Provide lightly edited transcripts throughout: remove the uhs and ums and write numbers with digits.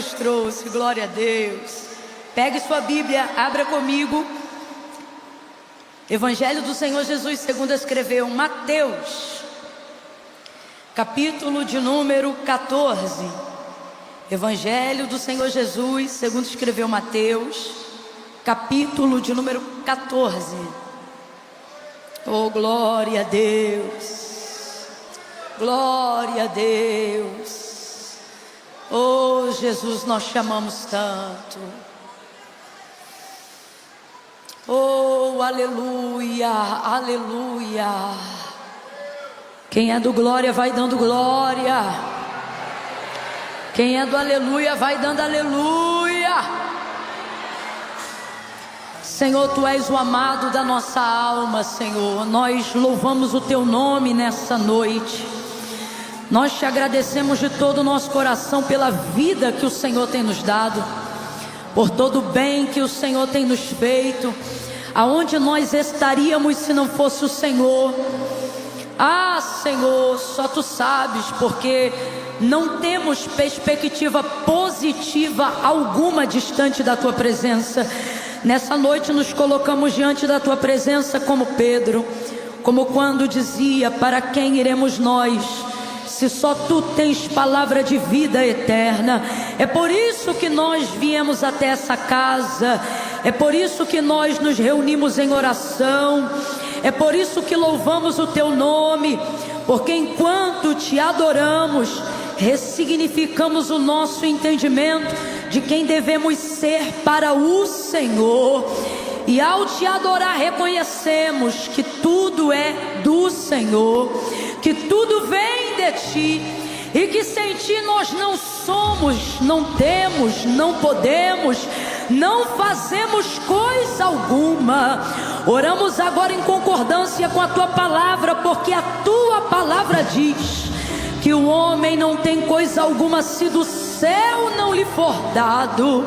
nos trouxe. Glória a Deus. Pegue sua Bíblia, abra comigo. Evangelho do Senhor Jesus segundo escreveu Mateus, capítulo de número 14. Evangelho do Senhor Jesus segundo escreveu Mateus, capítulo de número 14. Oh, glória a Deus, glória a Deus. Oh, Jesus, nós te amamos tanto. Oh, aleluia, aleluia. Quem é do glória vai dando glória. Quem é do aleluia vai dando aleluia. Senhor, Tu és o amado da nossa alma, Senhor. Nós louvamos o Teu nome nessa noite. Nós Te agradecemos de todo o nosso coração pela vida que o Senhor tem nos dado, por todo o bem que o Senhor tem nos feito. Aonde nós estaríamos se não fosse o Senhor? Ah, Senhor, só Tu sabes, porque não temos perspectiva positiva alguma distante da Tua presença. Nessa noite nos colocamos diante da Tua presença como Pedro, como quando dizia: para quem iremos nós, se só Tu tens palavra de vida eterna? É por isso que nós viemos até essa casa, é por isso que nós nos reunimos em oração, é por isso que louvamos o Teu nome, porque enquanto Te adoramos, ressignificamos o nosso entendimento de quem devemos ser para o Senhor. E ao Te adorar, reconhecemos que tudo é do Senhor, que tudo vem de Ti, e que sem Ti nós não somos, não temos, não podemos, não fazemos coisa alguma. Oramos agora em concordância com a Tua palavra, porque a Tua palavra diz que o homem não tem coisa alguma se do céu não lhe for dado.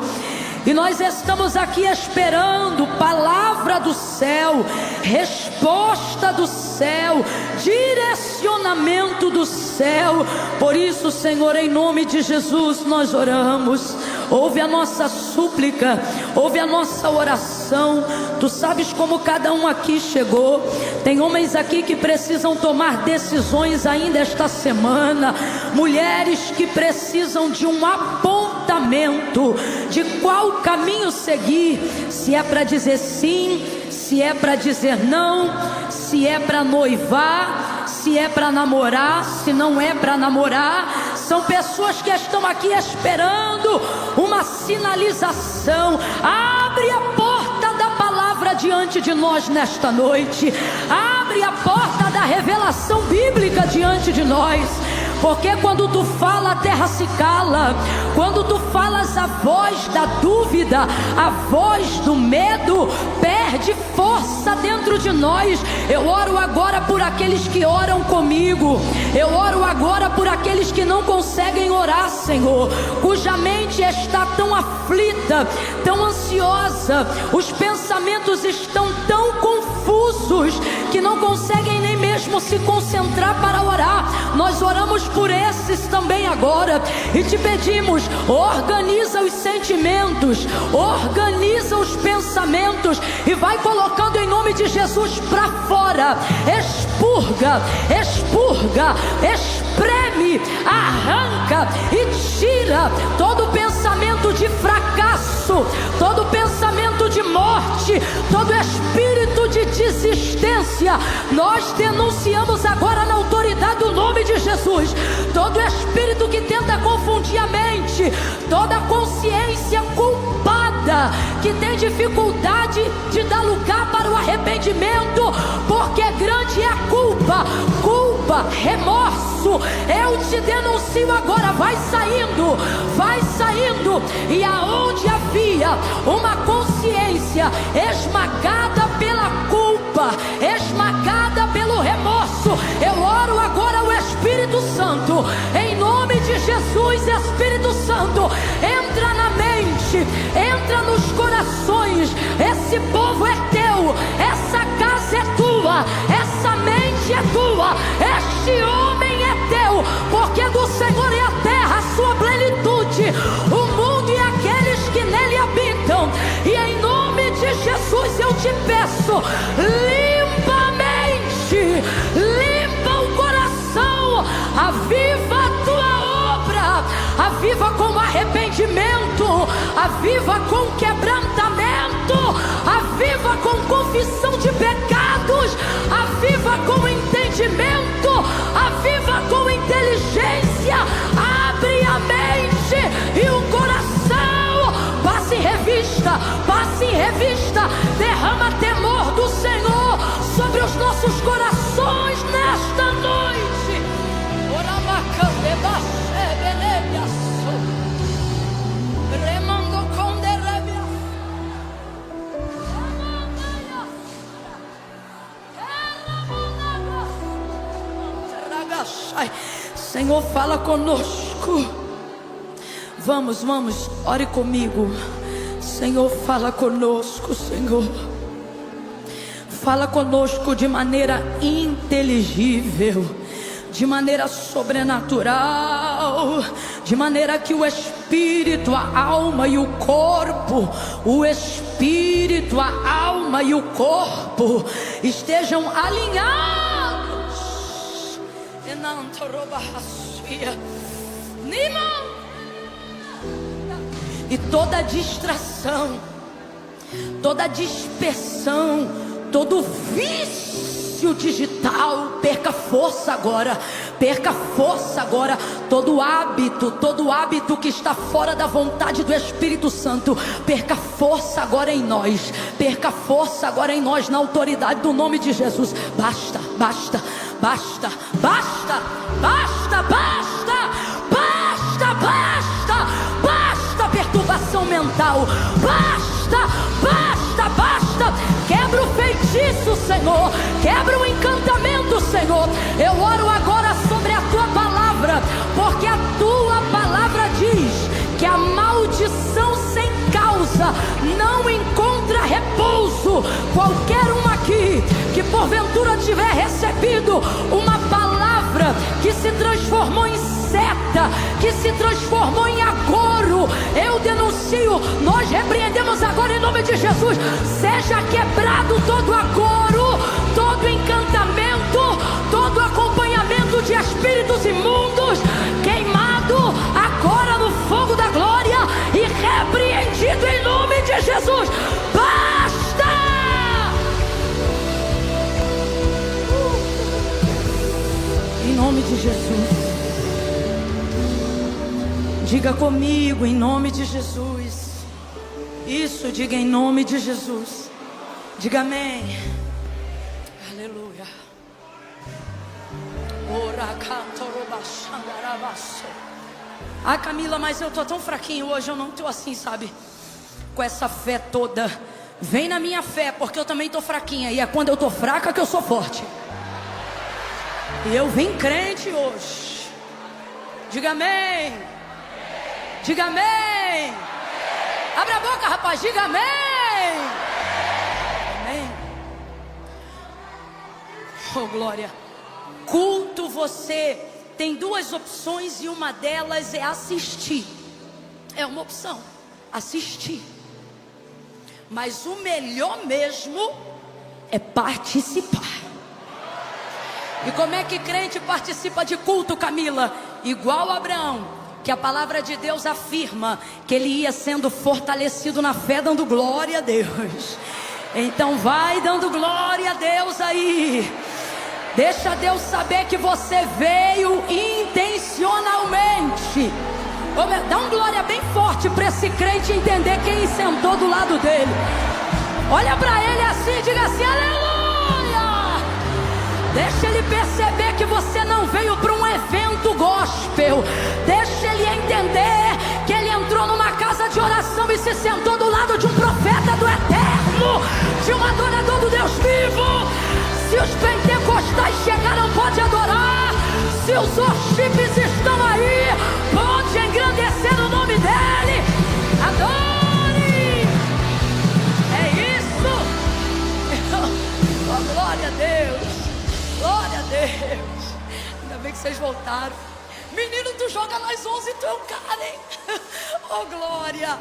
E nós estamos aqui esperando palavra do céu, resposta do céu, direcionamento do céu. Por isso, Senhor, em nome de Jesus nós oramos. Ouve a nossa súplica, ouve a nossa oração. Tu sabes como cada um aqui chegou. Tem homens aqui que precisam tomar decisões ainda esta semana, mulheres que precisam de um apontamento de qual caminho seguir, se é para dizer sim, se é para dizer não, se é para noivar, se é para namorar, se não é para namorar. São pessoas que estão aqui esperando uma sinalização. Abre a porta da palavra diante de nós nesta noite. Abre a porta da revelação bíblica diante de nós. Porque quando Tu fala, a terra se cala. Quando Tu falas, a voz da dúvida, a voz do medo perde força dentro de nós. Eu oro agora por aqueles que oram comigo. Eu oro agora por aqueles que não conseguem orar, Senhor, cuja mente está tão aflita, tão ansiosa, os pensamentos estão tão confusos que não conseguem nem mesmo se concentrar para orar. Nós oramos por esses também agora e Te pedimos: organiza os sentimentos, organiza os pensamentos e vai colocando em nome de Jesus para fora. Expurga, expurga, espreme, arranca e tira todo pensamento de fracasso, todo pensamento de morte, todo espírito de desistência. Nós denunciamos agora na autoridade do nome de Jesus todo espírito que tenta confundir a mente, toda consciência culpada que tem dificuldade de dar lugar para o arrependimento, porque grande é a culpa, remorso. Eu te denuncio agora, vai saindo, e aonde havia uma consciência esmagada pela culpa, esmagada pelo remorso, eu oro agora o Espírito Santo, em nome de Jesus. Espírito Santo, entra na mente, entra nos corações. Esse povo é Teu, essa casa é Tua, essa mente é Tua, este homem é Teu, porque do Senhor é a terra, a sua plenitude, o mundo limpa a mente, limpa o coração, aviva a tua obra, aviva com arrependimento, aviva com quebrantamento, aviva com confissão de pecados, aviva com entendimento, aviva com inteligência. Abre a mente e o coração, passe em revista, derrama temor do Senhor sobre os nossos corações nesta noite. Senhor, fala conosco. Vamos, ore comigo. Senhor, fala conosco, Senhor. Fala conosco de maneira inteligível, de maneira sobrenatural, de maneira que o espírito, a alma e o corpo, estejam alinhados. E toda distração, toda dispersão, todo vício digital, perca força agora. Todo hábito que está fora da vontade do Espírito Santo, perca força agora em nós, na autoridade do nome de Jesus. Basta perturbação mental, basta. Quebra o feitiço, Senhor, quebra o encantamento, Senhor. Eu oro agora sobre a tua palavra, porque a tua palavra diz que a maldição sem causa não encontra repouso. Qualquer um aqui que porventura tiver recebido uma palavra que se transformou em seta, que se transformou em agouro, eu denuncio, nós repreendemos agora em nome de Jesus. Seja quebrado todo agouro, todo encantamento, todo acompanhamento de espíritos imundos, queimado agora no fogo da glória e repreendido em nome de Jesus. Basta! Em nome de Jesus. Diga comigo, em nome de Jesus. Isso, diga em nome de Jesus. Diga amém. Aleluia. Ah, Camila, mas eu tô tão fraquinho hoje, eu não tô assim, sabe? Com essa fé toda. Vem na minha fé, porque eu também tô fraquinha. E é quando eu tô fraca que eu sou forte. E eu vim crente hoje. Diga amém. Diga amém. Abre a boca, rapaz, diga amém. Amém. Oh, glória. Culto, você tem duas opções e uma delas é assistir. É uma opção, assistir. Mas o melhor mesmo é participar. E como é que crente participa de culto, Camila? Igual Abraão, que a palavra de Deus afirma que ele ia sendo fortalecido na fé, dando glória a Deus. Então vai dando glória a Deus aí. Deixa Deus saber que você veio intencionalmente. Dá um glória bem forte para esse crente entender quem sentou do lado dele. Olha para ele assim, diga assim, aleluia. Deixa ele perceber que você não veio para um evento gospel. Deixa ele entender que ele entrou numa casa de oração e se sentou do lado de um profeta do eterno, de um adorador do Deus vivo. Se os pentecostais chegaram, pode adorar. Se os worshipers estão aí, pode engrandecer o nome dele. Adore. É isso. Oh, glória a Deus. Glória a Deus. Ainda bem que vocês voltaram. Menino, tu joga nas 11 e tu é um cara, hein? Oh, glória.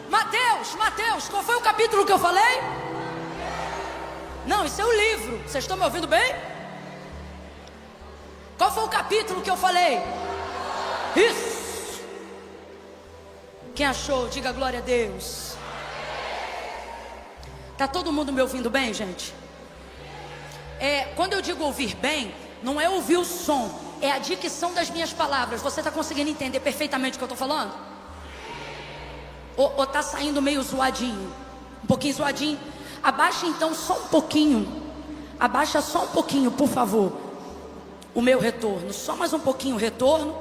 Mateus, qual foi o capítulo que eu falei? Não, isso é o livro. Vocês estão me ouvindo bem? Qual foi o capítulo que eu falei? Isso. Quem achou, diga glória a Deus. Tá todo mundo me ouvindo bem, gente? Quando eu digo ouvir bem, não é ouvir o som, é a dicção das minhas palavras. Você está conseguindo entender perfeitamente o que eu estou falando? Ou tá saindo meio zoadinho? Um pouquinho zoadinho? Abaixa então só um pouquinho. Abaixa só um pouquinho, por favor, o meu retorno. Só mais um pouquinho o retorno.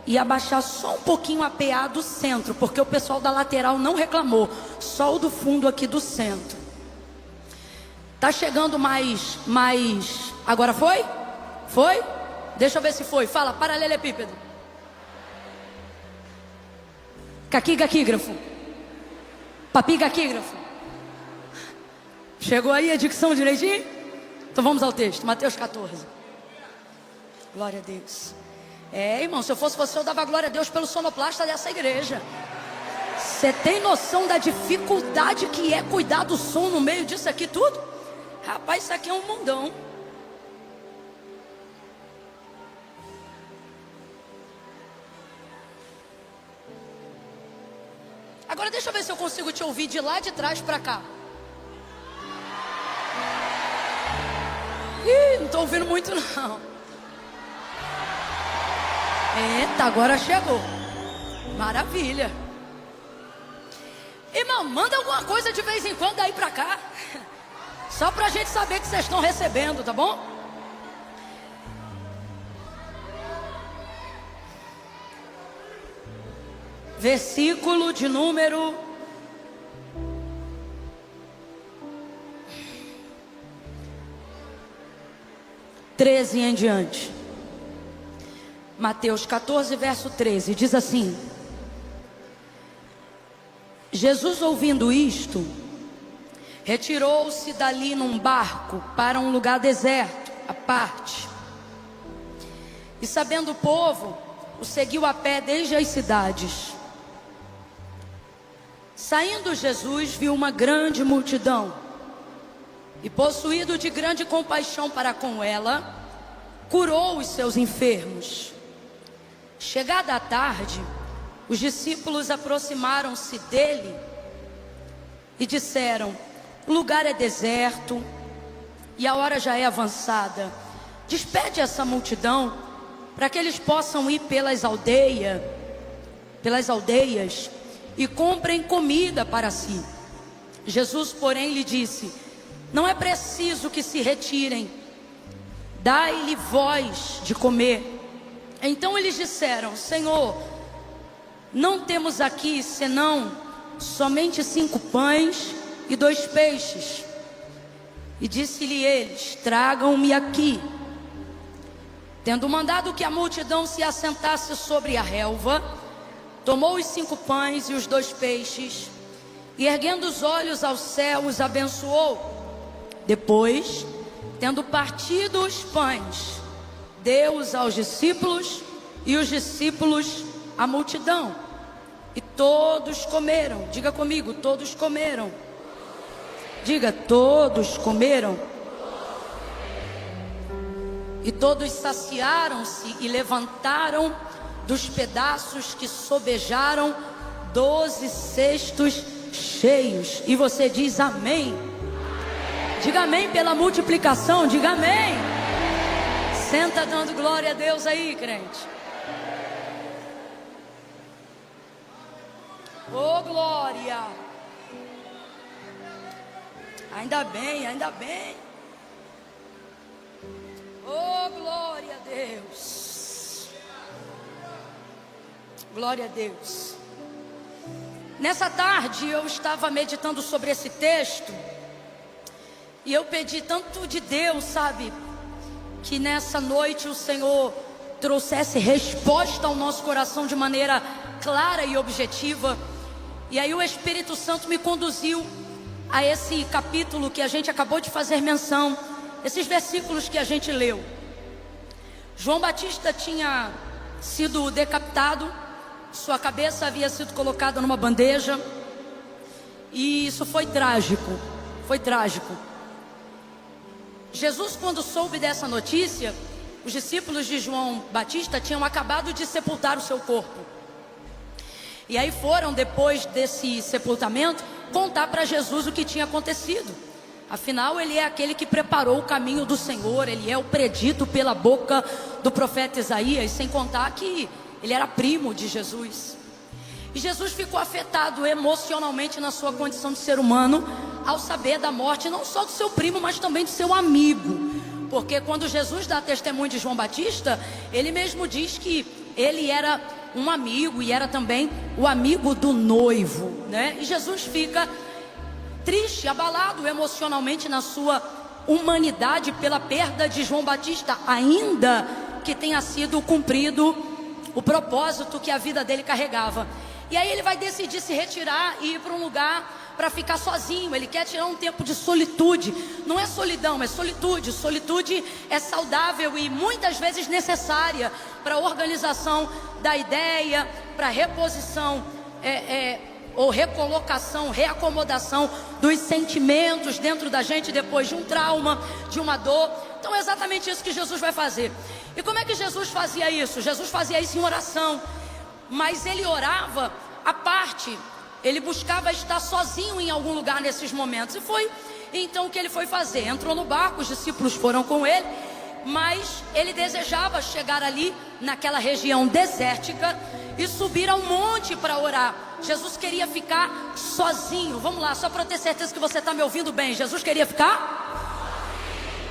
E abaixar só um pouquinho a PA do centro, porque o pessoal da lateral não reclamou. Só o do fundo aqui do centro. Tá chegando mais. Agora foi? Foi? Deixa eu ver se foi. Fala, paralelepípedo. Caquígrafo. Papigaquígrafo. Chegou aí a dicção direitinho? Então vamos ao texto, Mateus 14. Glória a Deus. Irmão, se eu fosse você, eu dava glória a Deus pelo sonoplasta dessa igreja. Você tem noção da dificuldade que é cuidar do som no meio disso aqui tudo? Rapaz, isso aqui é um mundão. Agora deixa eu ver se eu consigo te ouvir de lá de trás pra cá. Ih, não tô ouvindo muito não. Eita, agora chegou. Maravilha. Irmão, manda alguma coisa de vez em quando aí pra cá. Só pra gente saber que vocês estão recebendo, tá bom? Versículo de número 13 em diante. Mateus 14, verso 13, diz assim: Jesus, ouvindo isto, retirou-se dali num barco para um lugar deserto, à parte. E sabendo o povo, o seguiu a pé desde as cidades. Saindo Jesus, viu uma grande multidão, e possuído de grande compaixão para com ela, curou os seus enfermos. Chegada a tarde, os discípulos aproximaram-se dele e disseram: o lugar é deserto e a hora já é avançada. Despede essa multidão para que eles possam ir pelas aldeias e comprem comida para si. Jesus, porém, lhe disse: não é preciso que se retirem, dai-lhe vós de comer. Então eles disseram: Senhor, não temos aqui senão somente 5 pães e 2 peixes. E disse-lhe eles: tragam-me aqui. Tendo mandado que a multidão se assentasse sobre a relva, tomou os 5 pães e os 2 peixes, e erguendo os olhos ao céu, os abençoou. Depois, tendo partido os pães, deu-os aos discípulos, e os discípulos à multidão. E todos comeram. Diga comigo, todos comeram. Diga, todos comeram. E todos saciaram-se e levantaram dos pedaços que sobejaram 12 cestos cheios. E você diz amém. Diga amém pela multiplicação, diga amém. Senta dando glória a Deus aí, crente. Oh, glória. Ainda bem, ainda bem. Oh, glória a Deus. Glória a Deus. Nessa tarde eu estava meditando sobre esse texto, e eu pedi tanto de Deus, sabe, que nessa noite o Senhor trouxesse resposta ao nosso coração de maneira clara e objetiva. E aí o Espírito Santo me conduziu a esse capítulo que a gente acabou de fazer menção, esses versículos que a gente leu. João Batista tinha sido decapitado, sua cabeça havia sido colocada numa bandeja, e isso foi trágico, foi trágico. Jesus, quando soube dessa notícia, os discípulos de João Batista tinham acabado de sepultar o seu corpo. E aí foram, depois desse sepultamento, contar para Jesus o que tinha acontecido. Afinal, ele é aquele que preparou o caminho do Senhor, ele é o predito pela boca do profeta Isaías, sem contar que ele era primo de Jesus. E Jesus ficou afetado emocionalmente na sua condição de ser humano, ao saber da morte não só do seu primo, mas também do seu amigo. Porque quando Jesus dá testemunho de João Batista, ele mesmo diz que ele era um amigo e era também o amigo do noivo, né? E Jesus fica triste, abalado emocionalmente na sua humanidade pela perda de João Batista, ainda que tenha sido cumprido o propósito que a vida dele carregava. E aí ele vai decidir se retirar e ir para um lugar para ficar sozinho. Ele quer tirar um tempo de solitude. Não é solidão, é solitude. Solitude é saudável e muitas vezes necessária para a organização da ideia, para a reposição ou recolocação, reacomodação dos sentimentos dentro da gente depois de um trauma, de uma dor. Então é exatamente isso que Jesus vai fazer. E como é que Jesus fazia isso? Jesus fazia isso em oração, mas ele orava à parte. Ele buscava estar sozinho em algum lugar nesses momentos. E foi então o que ele foi fazer. Entrou no barco, os discípulos foram com ele, mas ele desejava chegar ali naquela região desértica e subir ao monte para orar. Jesus queria ficar sozinho. Vamos lá, só para ter certeza que você está me ouvindo bem. Jesus queria ficar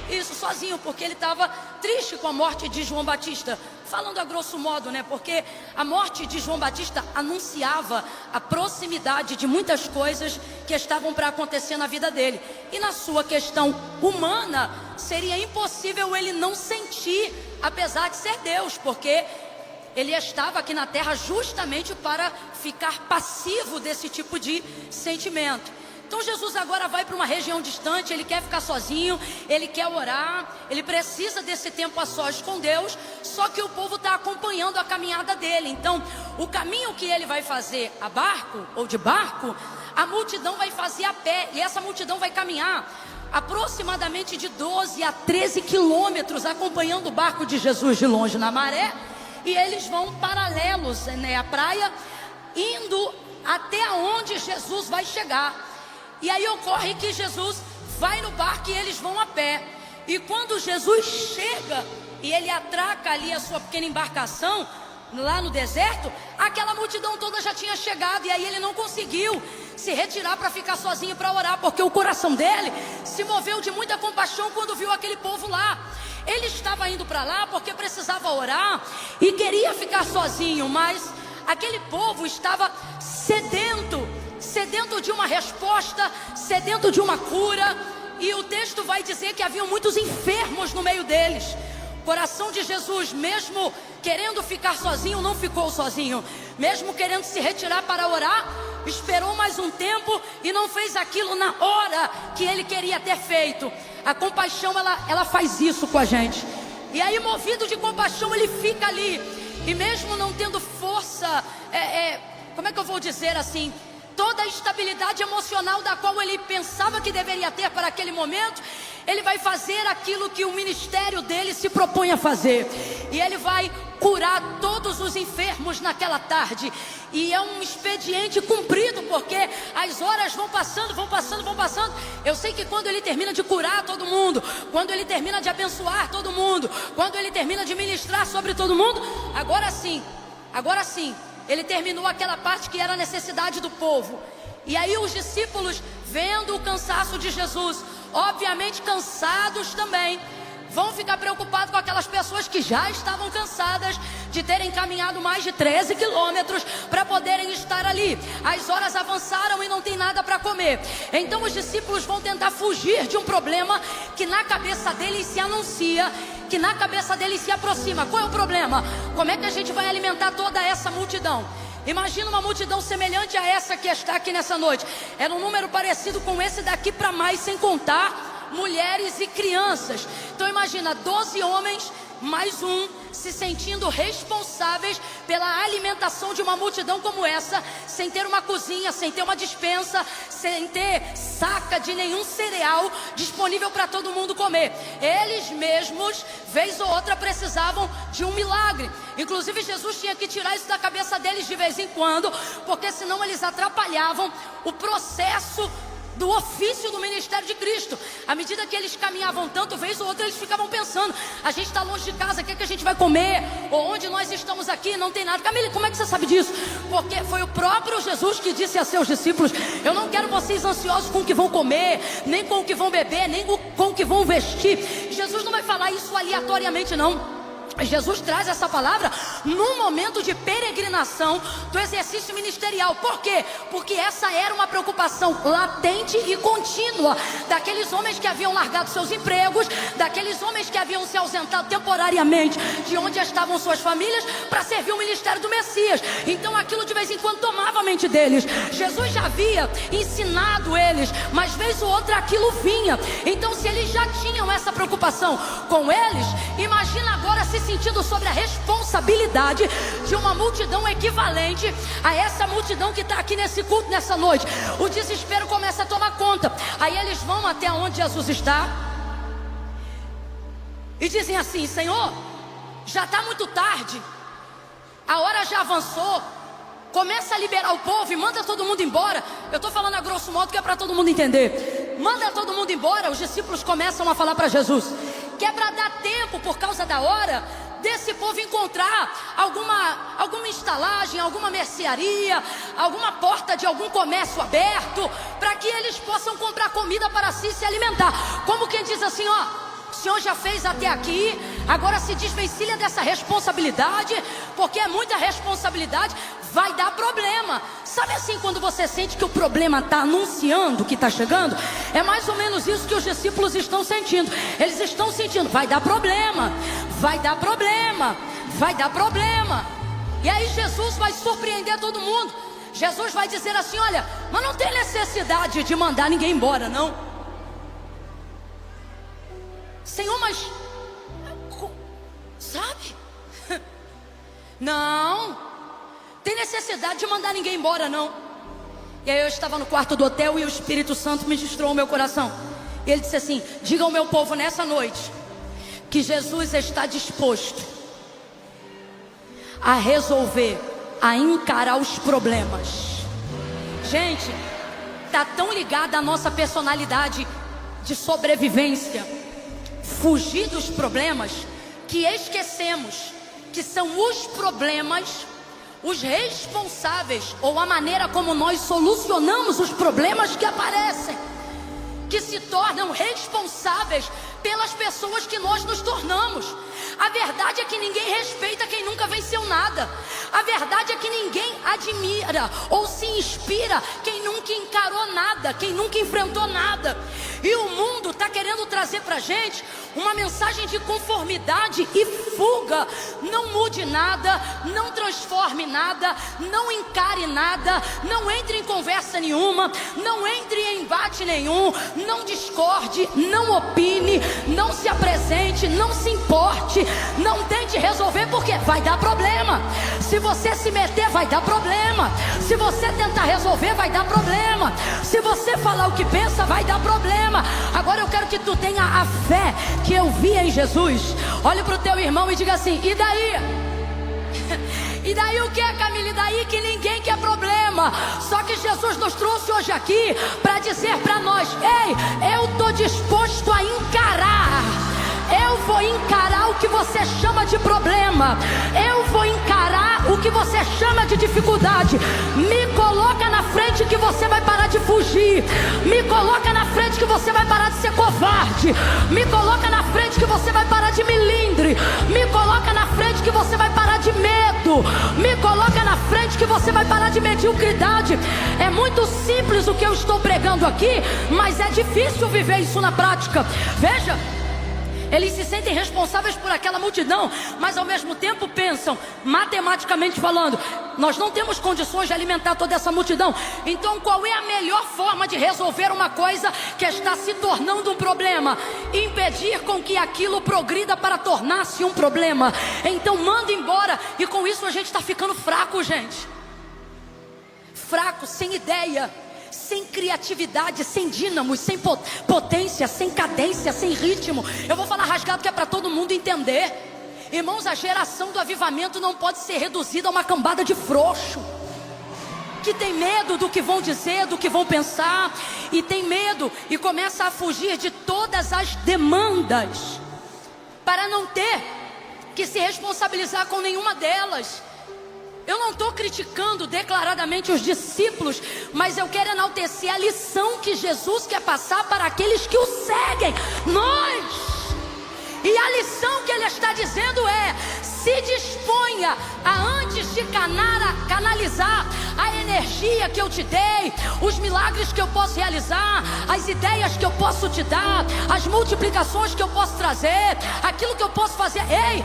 isso, sozinho, porque ele estava triste com a morte de João Batista. Falando a grosso modo, né? Porque a morte de João Batista anunciava a proximidade de muitas coisas que estavam para acontecer na vida dele. E na sua questão humana, seria impossível ele não sentir, apesar de ser Deus, porque ele estava aqui na terra justamente para ficar passivo desse tipo de sentimento. Então Jesus agora vai para uma região distante, ele quer ficar sozinho, ele quer orar, ele precisa desse tempo a sós com Deus, só que o povo está acompanhando a caminhada dele. Então o caminho que ele vai fazer a barco ou de barco, a multidão vai fazer a pé, e essa multidão vai caminhar aproximadamente de 12 a 13 quilômetros, acompanhando o barco de Jesus de longe na maré, e eles vão paralelos, né, à praia, indo até onde Jesus vai chegar. E aí ocorre que Jesus vai no barco e eles vão a pé. E quando Jesus chega e ele atraca ali a sua pequena embarcação lá no deserto, aquela multidão toda já tinha chegado. E aí ele não conseguiu se retirar para ficar sozinho para orar, porque o coração dele se moveu de muita compaixão quando viu aquele povo lá. Ele estava indo para lá porque precisava orar e queria ficar sozinho, mas aquele povo estava sedento de uma resposta, sedento de uma cura. E o texto vai dizer que haviam muitos enfermos no meio deles. O coração de Jesus, mesmo querendo ficar sozinho, não ficou sozinho. Mesmo querendo se retirar para orar, esperou mais um tempo e não fez aquilo na hora que ele queria ter feito. A compaixão, ela faz isso com a gente. E aí, movido de compaixão, ele fica ali. E mesmo não tendo força, como é que eu vou dizer assim, toda a estabilidade emocional da qual ele pensava que deveria ter para aquele momento, ele vai fazer aquilo que o ministério dele se propõe a fazer. E ele vai curar todos os enfermos naquela tarde. E é um expediente cumprido, porque as horas vão passando, vão passando, vão passando. Eu sei que quando ele termina de curar todo mundo, quando ele termina de abençoar todo mundo, quando ele termina de ministrar sobre todo mundo, agora sim, ele terminou aquela parte que era a necessidade do povo. E aí os discípulos, vendo o cansaço de Jesus, obviamente cansados também, vão ficar preocupados com aquelas pessoas que já estavam cansadas de terem caminhado mais de 13 quilômetros para poderem estar ali. As horas avançaram e não tem nada para comer. Então os discípulos vão tentar fugir de um problema que na cabeça deles se anuncia, que na cabeça deles se aproxima. Qual é o problema? Como é que a gente vai alimentar toda essa multidão? Imagina uma multidão semelhante a essa que está aqui nessa noite. Era um número parecido com esse daqui para mais, sem contar mulheres e crianças. Então imagina 12 homens mais um, se sentindo responsáveis pela alimentação de uma multidão como essa, sem ter uma cozinha, sem ter uma despensa, sem ter saca de nenhum cereal disponível para todo mundo comer. Eles mesmos, vez ou outra, precisavam de um milagre. Inclusive Jesus tinha que tirar isso da cabeça deles de vez em quando, porque senão eles atrapalhavam o processo do ofício do ministério de Cristo. À medida que eles caminhavam tanto, vez ou outra eles ficavam pensando: a gente está longe de casa, o que é que a gente vai comer? Ou onde nós estamos aqui, não tem nada. Camila, como é que você sabe disso? Porque foi o próprio Jesus que disse a seus discípulos: eu não quero vocês ansiosos com o que vão comer, nem com o que vão beber, nem com o que vão vestir. Jesus não vai falar isso aleatoriamente, não. Jesus traz essa palavra num momento de peregrinação do exercício ministerial. Por quê? Porque essa era uma preocupação latente e contínua daqueles homens que haviam largado seus empregos, daqueles homens que haviam se ausentado temporariamente de onde estavam suas famílias para servir o ministério do Messias. Então aquilo de vez em quando tomava a mente deles. Jesus já havia ensinado eles, mas vez ou outra aquilo vinha. Então, se eles já tinham essa preocupação com eles, imagina agora se sentindo sobre a responsabilidade de uma multidão equivalente a essa multidão que está aqui nesse culto nessa noite. O desespero começa a tomar conta. Aí eles vão até onde Jesus está e dizem assim: Senhor, já está muito tarde, a hora já avançou, começa a liberar o povo e manda todo mundo embora. Eu estou falando a grosso modo que é para todo mundo entender. Manda todo mundo embora. Os discípulos começam a falar para Jesus que é para dar tempo, por causa da hora, desse povo encontrar alguma estalagem, alguma mercearia, alguma porta de algum comércio aberto, para que eles possam comprar comida para si se alimentar. Como quem diz assim: ó, o Senhor já fez até aqui, agora se desvencilha dessa responsabilidade, porque é muita responsabilidade, vai dar problema. Sabe assim, quando você sente que o problema está anunciando que está chegando? É mais ou menos isso que os discípulos estão sentindo. Eles estão sentindo: vai dar problema, vai dar problema, vai dar problema. E aí Jesus vai surpreender todo mundo. Jesus vai dizer assim: olha, mas não tem necessidade de mandar ninguém embora, não. Senhor, mas sabe? Não tem necessidade de mandar ninguém embora, não. E aí eu estava no quarto do hotel e o Espírito Santo ministrou o meu coração. E ele disse assim: diga ao meu povo nessa noite que Jesus está disposto a resolver, a encarar os problemas. Gente, está tão ligada a nossa personalidade de sobrevivência, fugir dos problemas, que esquecemos que são os problemas os responsáveis, ou a maneira como nós solucionamos os problemas que aparecem, que se tornam responsáveis pelas pessoas que nós nos tornamos. A verdade é que ninguém respeita quem nunca venceu nada. A verdade é que ninguém admira ou se inspira quem nunca encarou nada, quem nunca enfrentou nada. E o mundo está querendo trazer para a gente uma mensagem de conformidade e fuga. Não mude nada, não transforme nada, não encare nada, não entre em conversa nenhuma, não entre em embate nenhum, não discorde, não opine, não se apresente, não se importe, não tente resolver, porque vai dar problema. Se você se meter, vai dar problema. Se você tentar resolver, vai dar problema. Se você falar o que pensa, vai dar problema. Agora eu quero que tu tenha a fé que eu vi em Jesus. Olhe para o teu irmão e diga assim: e daí? E daí o que, Camila? E daí que ninguém quer problema. Só que Jesus nos trouxe hoje aqui para dizer para nós: ei, eu estou disposto a encarar. Eu vou encarar o que você chama de problema. Eu vou encarar o que você chama de dificuldade. Me coloca na frente que você vai parar de fugir. Me coloca na frente que você vai parar de ser covarde. Me coloca na frente que você vai parar de melindre. Me coloca na frente que você vai parar de medo. Me coloca na frente que você vai parar de mediocridade. É muito simples o que eu estou pregando aqui, mas é difícil viver isso na prática. Veja, Eles se sentem responsáveis por aquela multidão, mas ao mesmo tempo pensam, matematicamente falando, nós não temos condições de alimentar toda essa multidão. Então qual é a melhor forma de resolver uma coisa que está se tornando um problema? Impedir com que aquilo progrida para tornar-se um problema. Então manda embora. E com isso a gente está ficando fraco, gente. Fraco, sem ideia, sem criatividade, sem dínamos, sem potência, sem cadência, sem ritmo. Eu vou falar rasgado que é para todo mundo entender. Irmãos, a geração do avivamento não pode ser reduzida a uma cambada de frouxo, que tem medo do que vão dizer, do que vão pensar, e tem medo e começa a fugir de todas as demandas, para não ter que se responsabilizar com nenhuma delas. Eu não estou criticando declaradamente os discípulos, mas eu quero enaltecer a lição que Jesus quer passar para aqueles que o seguem, nós. E a lição que ele está dizendo é: se disponha a antes de canalizar a energia que eu te dei, os milagres que eu posso realizar, as ideias que eu posso te dar, as multiplicações que eu posso trazer, aquilo que eu posso fazer. Ei,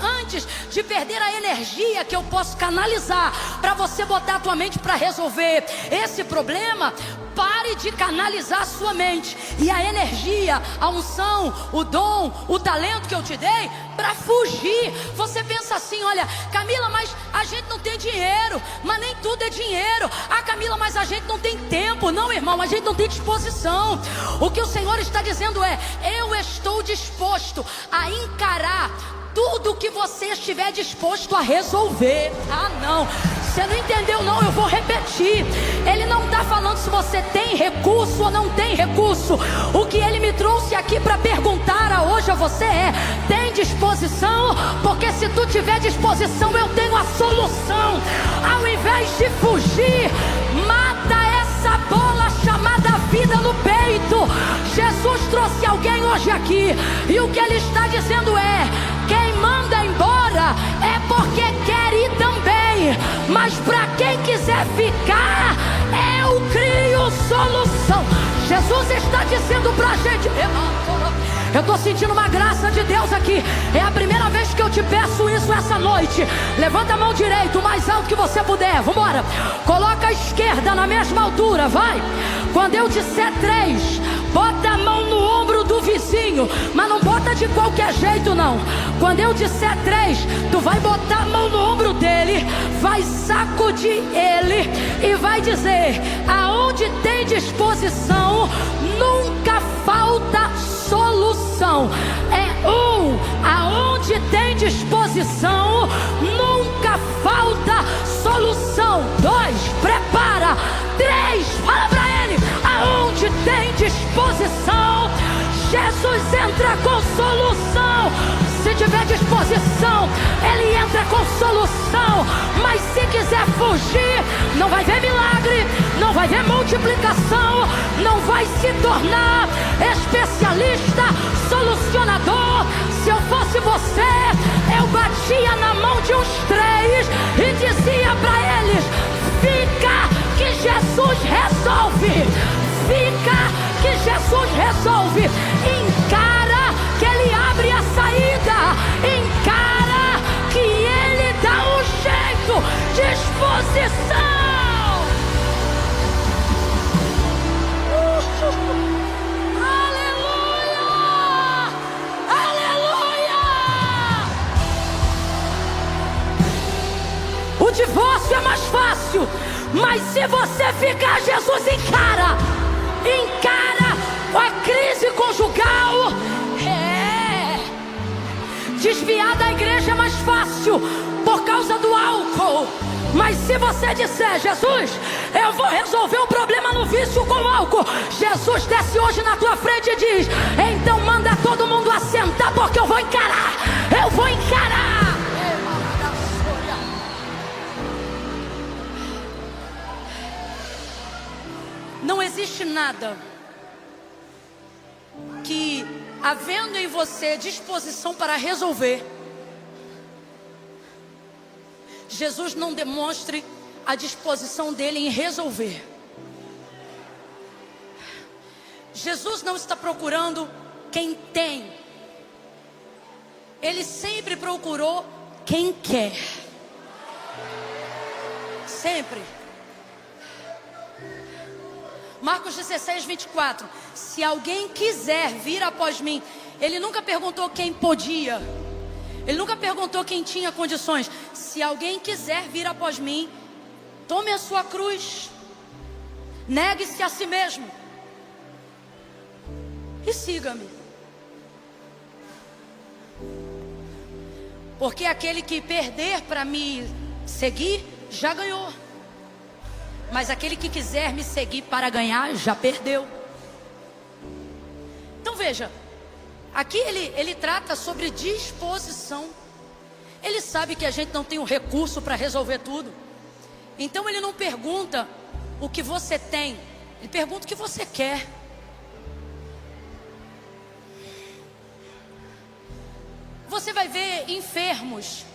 antes de perder a energia que eu posso canalizar para você botar a tua mente para resolver esse problema, pare de canalizar a sua mente e a energia, a unção, o dom, o talento que eu te dei para fugir. Você pensa assim: olha, Camila, mas a gente não tem dinheiro. Mas nem tudo é dinheiro. Ah, Camila, mas a gente não tem tempo. Não, irmão, a gente não tem disposição. O que o Senhor está dizendo é: eu estou disposto a encarar tudo que você estiver disposto a resolver. Ah, não, você não entendeu não, eu vou repetir. Ele não está falando se você tem recurso ou não tem recurso. O que ele me trouxe aqui para perguntar hoje a você é: tem disposição? Porque se tu tiver disposição, eu tenho a solução. Ao invés de fugir, mata essa bola chamada vida no peito. Jesus trouxe alguém hoje aqui, e o que ele está dizendo é: quem manda embora é porque quer ir também, mas para quem quiser ficar, eu crio solução. Jesus está dizendo para a gente: eu estou sentindo uma graça de Deus aqui. É a primeira vez que eu te peço isso essa noite. Levanta a mão direita, o mais alto que você puder. Vamos embora. Coloca a esquerda na mesma altura, vai. Quando eu disser 3, bota a mão no ombro do vizinho, mas não bota de qualquer jeito não. Quando eu disser 3, tu vai botar a mão no ombro dele, vai sacudir ele e vai dizer: aonde tem disposição, nunca falta solução. Aonde tem disposição, nunca falta solução. 2, prepara. 3, fala pra ele: aonde tem disposição, Jesus entra com solução. Se tiver disposição, ele entra com solução. Mas se quiser fugir, não vai ver milagre, não vai ver multiplicação, não vai se tornar especialista, solucionador. Se eu fosse você, eu batia na mão de uns 3 e dizia para eles: fica que Jesus resolve. Fica que Jesus resolve. Encara que ele abre a saída. Encara que ele dá um jeito. Disposição. Aleluia! Aleluia! O divórcio é mais fácil, mas se você ficar, Jesus encara a crise conjugal. Desviar da igreja é mais fácil por causa do álcool, mas se você disser: Jesus, eu vou resolver o problema no vício com álcool, Jesus desce hoje na tua frente e diz: então manda todo mundo assentar, porque eu vou encarar. Eu vou encarar. Não existe nada que, havendo em você disposição para resolver, Jesus não demonstre a disposição dele em resolver. Jesus não está procurando quem tem Ele sempre procurou quem quer. Sempre. Marcos 16, 24. Se alguém quiser vir após mim. Ele nunca perguntou quem podia. Ele nunca perguntou quem tinha condições. Se alguém quiser vir após mim, tome a sua cruz. Negue-se a si mesmo. E siga-me. Porque aquele que perder para me seguir, já ganhou. Mas aquele que quiser me seguir para ganhar, já perdeu. Então veja, aqui ele trata sobre disposição. Ele sabe que a gente não tem o recurso para resolver tudo. Então ele não pergunta o que você tem, ele pergunta o que você quer. Você vai ver enfermos.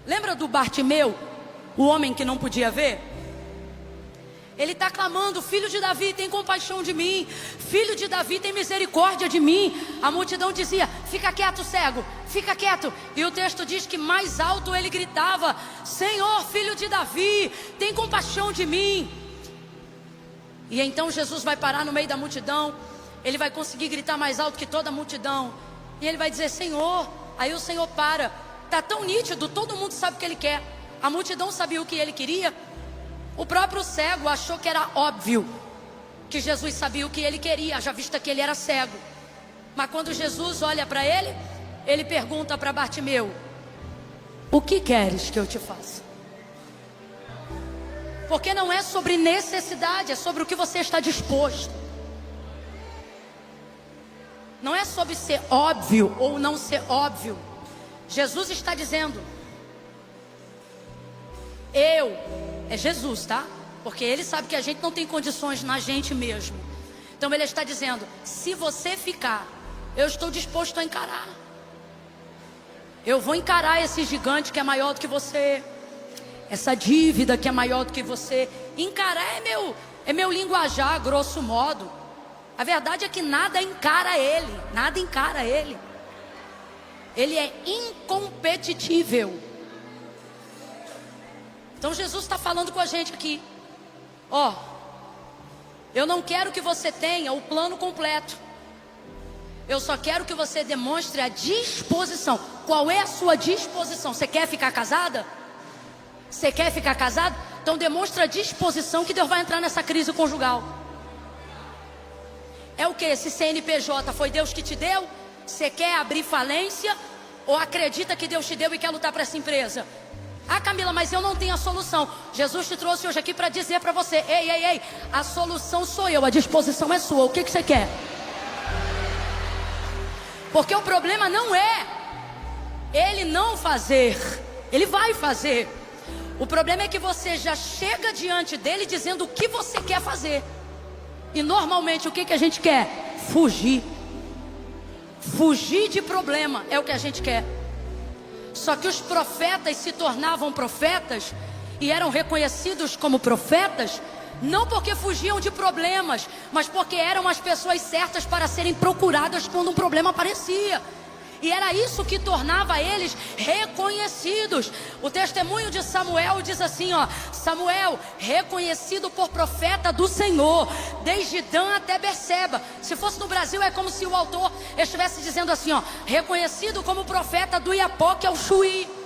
Lembra do Bartimeu, o homem que não podia ver? Ele está clamando: filho de Davi, tem compaixão de mim. Filho de Davi, tem misericórdia de mim. A multidão dizia: fica quieto, cego, fica quieto. E o texto diz que mais alto ele gritava: Senhor, filho de Davi, tem compaixão de mim. E então Jesus vai parar no meio da multidão. Ele vai conseguir gritar mais alto que toda a multidão. E ele vai dizer: Senhor. Aí o Senhor para. Está tão nítido, todo mundo sabe o que ele quer. A multidão sabia o que ele queria. O próprio cego achou que era óbvio que Jesus sabia o que ele queria, já visto que ele era cego. Mas quando Jesus olha para ele, ele pergunta para Bartimeu: o que queres que eu te faça? Porque não é sobre necessidade, é sobre o que você está disposto. Não é sobre ser óbvio ou não ser óbvio. Jesus está dizendo: é Jesus, tá? Porque ele sabe que a gente não tem condições na gente mesmo. Então ele está dizendo: se você ficar, eu estou disposto a encarar. Eu vou encarar esse gigante que é maior do que você, essa dívida que é maior do que você. Encarar é meu linguajar, grosso modo. A verdade é que nada encara ele. Nada encara ele. Ele é incompetitível. Então Jesus está falando com a gente aqui: ó, eu não quero que você tenha o plano completo. Eu só quero que você demonstre a disposição. Qual é a sua disposição? Você quer ficar casada? Você quer ficar casado? Então demonstra a disposição que Deus vai entrar nessa crise conjugal. É o que? Esse CNPJ foi Deus que te deu? Você quer abrir falência? Ou acredita que Deus te deu e quer lutar para essa empresa? Ah, Camila, mas eu não tenho a solução. Jesus te trouxe hoje aqui para dizer para você: ei, a solução sou eu, a disposição é sua. O que você quer? Porque o problema não é ele não fazer, ele vai fazer. O problema é que você já chega diante dele dizendo o que você quer fazer. E normalmente o que a gente quer? Fugir. Fugir de problema é o que a gente quer. Só que os profetas se tornavam profetas e eram reconhecidos como profetas, não porque fugiam de problemas, mas porque eram as pessoas certas para serem procuradas quando um problema aparecia. E era isso que tornava eles reconhecidos. O testemunho de Samuel diz assim, ó: Samuel, reconhecido por profeta do Senhor, desde Dan até Berseba. Se fosse no Brasil, é como se o autor estivesse dizendo assim, ó: reconhecido como profeta do Iapó, que é o Chuí.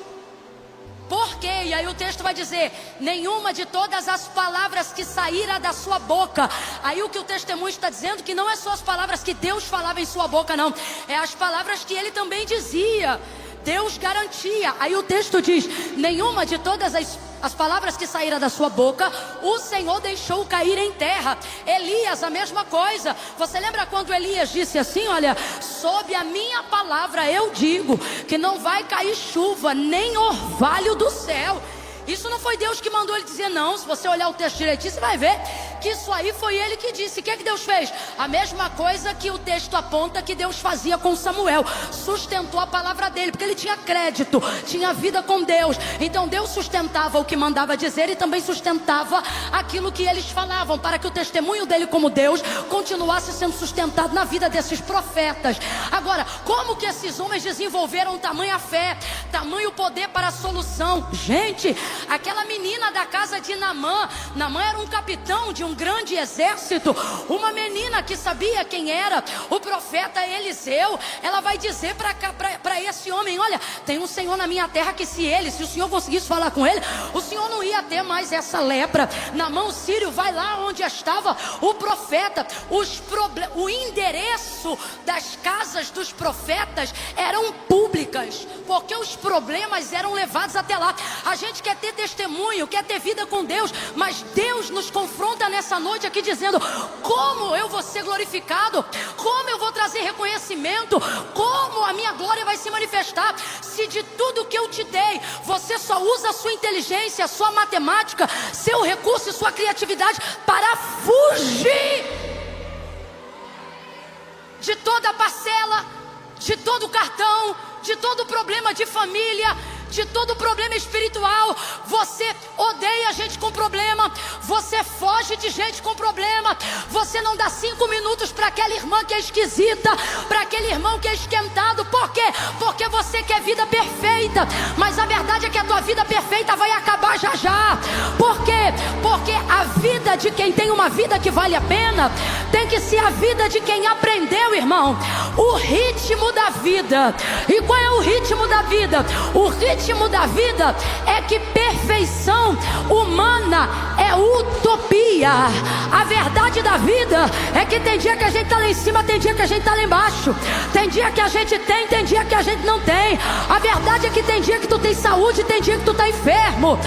Por quê? E aí o texto vai dizer: nenhuma de todas as palavras que saíram da sua boca. Aí o que o testemunho está dizendo, que não é só as palavras que Deus falava em sua boca, não. É as palavras que ele também dizia. Deus garantia. Aí o texto diz: nenhuma de todas as palavras que saíram da sua boca, o Senhor deixou cair em terra. Elias, a mesma coisa. Você lembra quando Elias disse assim, olha: sob a minha palavra eu digo que não vai cair chuva, nem orvalho do céu. Isso não foi Deus que mandou ele dizer, não. Se você olhar o texto direitinho, você vai ver que isso aí foi ele que disse. O que é que Deus fez? A mesma coisa que o texto aponta que Deus fazia com Samuel. Sustentou a palavra dele, porque ele tinha crédito, tinha vida com Deus. Então Deus sustentava o que mandava dizer e também sustentava aquilo que eles falavam, para que o testemunho dele como Deus continuasse sendo sustentado na vida desses profetas. Agora, como que esses homens desenvolveram tamanha fé, tamanho poder para a solução? Gente, aquela menina da casa de Naamã era um capitão de um grande exército. Uma menina que sabia quem era o profeta Eliseu, ela vai dizer para esse homem: olha, tem um senhor na minha terra que se o senhor conseguisse falar com ele, o senhor não ia ter mais essa lepra. Naamã, o sírio, vai lá onde estava o profeta. O endereço das casas dos profetas eram públicas, porque os problemas eram levados até lá. A gente quer ter testemunho, quer ter vida com Deus, mas Deus nos confronta nessa noite aqui dizendo: como eu vou ser glorificado? Como eu vou trazer reconhecimento? Como a minha glória vai se manifestar? Se de tudo que eu te dei, você só usa a sua inteligência, a sua matemática, seu recurso e sua criatividade para fugir de toda parcela, de todo cartão, de todo problema de família, de todo problema espiritual. Você odeia gente com problema, você foge de gente com problema, você não dá 5 minutos para aquela irmã que é esquisita, para aquele irmão que é esquentado. Por quê? Porque você quer vida perfeita, mas a verdade é que a tua vida perfeita vai acabar já já. Por quê? Porque a vida de quem tem uma vida que vale a pena tem que ser a vida de quem aprendeu, irmão, o ritmo da vida. E qual é o ritmo da vida? O ritmo da vida é que perfeição humana é utopia. A verdade da vida é que tem dia que a gente está lá em cima, tem dia que a gente está lá embaixo, tem dia que a gente tem dia que a gente não tem. A verdade é que tem dia que tu tem saúde, tem dia que tu está enfermo.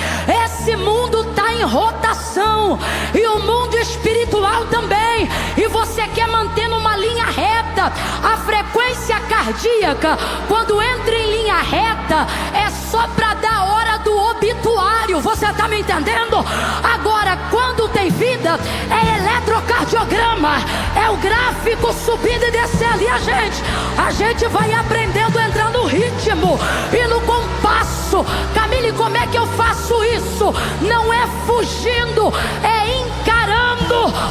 Esse mundo está em rotação, e o mundo espiritual também. E você quer manter numa linha reta. A frequência cardíaca, quando entra em linha reta, é só para dar a hora do obituário. Você está me entendendo? Agora, quando tem vida, é eletrocardiograma, é o gráfico subindo e descendo. E a gente vai aprendendo a entrar no ritmo e no compasso. Camille, como é que eu faço isso? Não é fugindo, é encarando.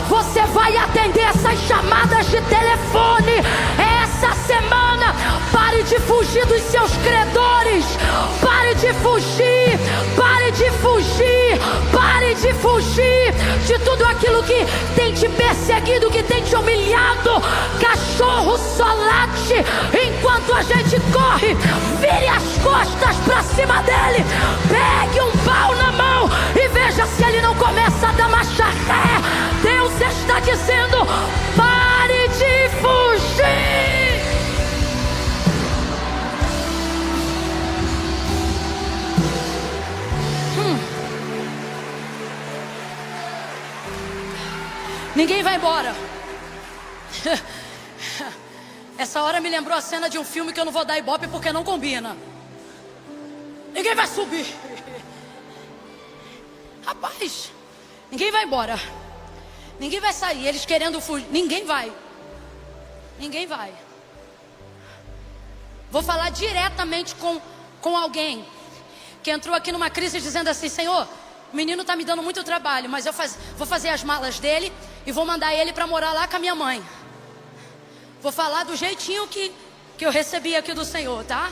Você vai atender essas chamadas de telefone essa semana. Pare de fugir dos seus credores, pare de fugir, pare de fugir, pare de fugir de tudo aquilo que tem te perseguido, que tem te humilhado. Cachorro só late enquanto a gente corre. Vire as costas para cima dele, pegue um pau na mão e veja se ele não começa a dar marcha ré. Deus está dizendo: pare de fugir. Ninguém vai embora. Essa hora me lembrou a cena de um filme que eu não vou dar ibope porque não combina. Ninguém vai subir. Rapaz, ninguém vai embora. Ninguém vai sair. Eles querendo fugir. Ninguém vai. Ninguém vai. Vou falar diretamente com alguém que entrou aqui numa crise dizendo assim: Senhor, o menino está me dando muito trabalho, mas eu vou fazer as malas dele e vou mandar ele para morar lá com a minha mãe. Vou falar do jeitinho que eu recebi aqui do Senhor, tá?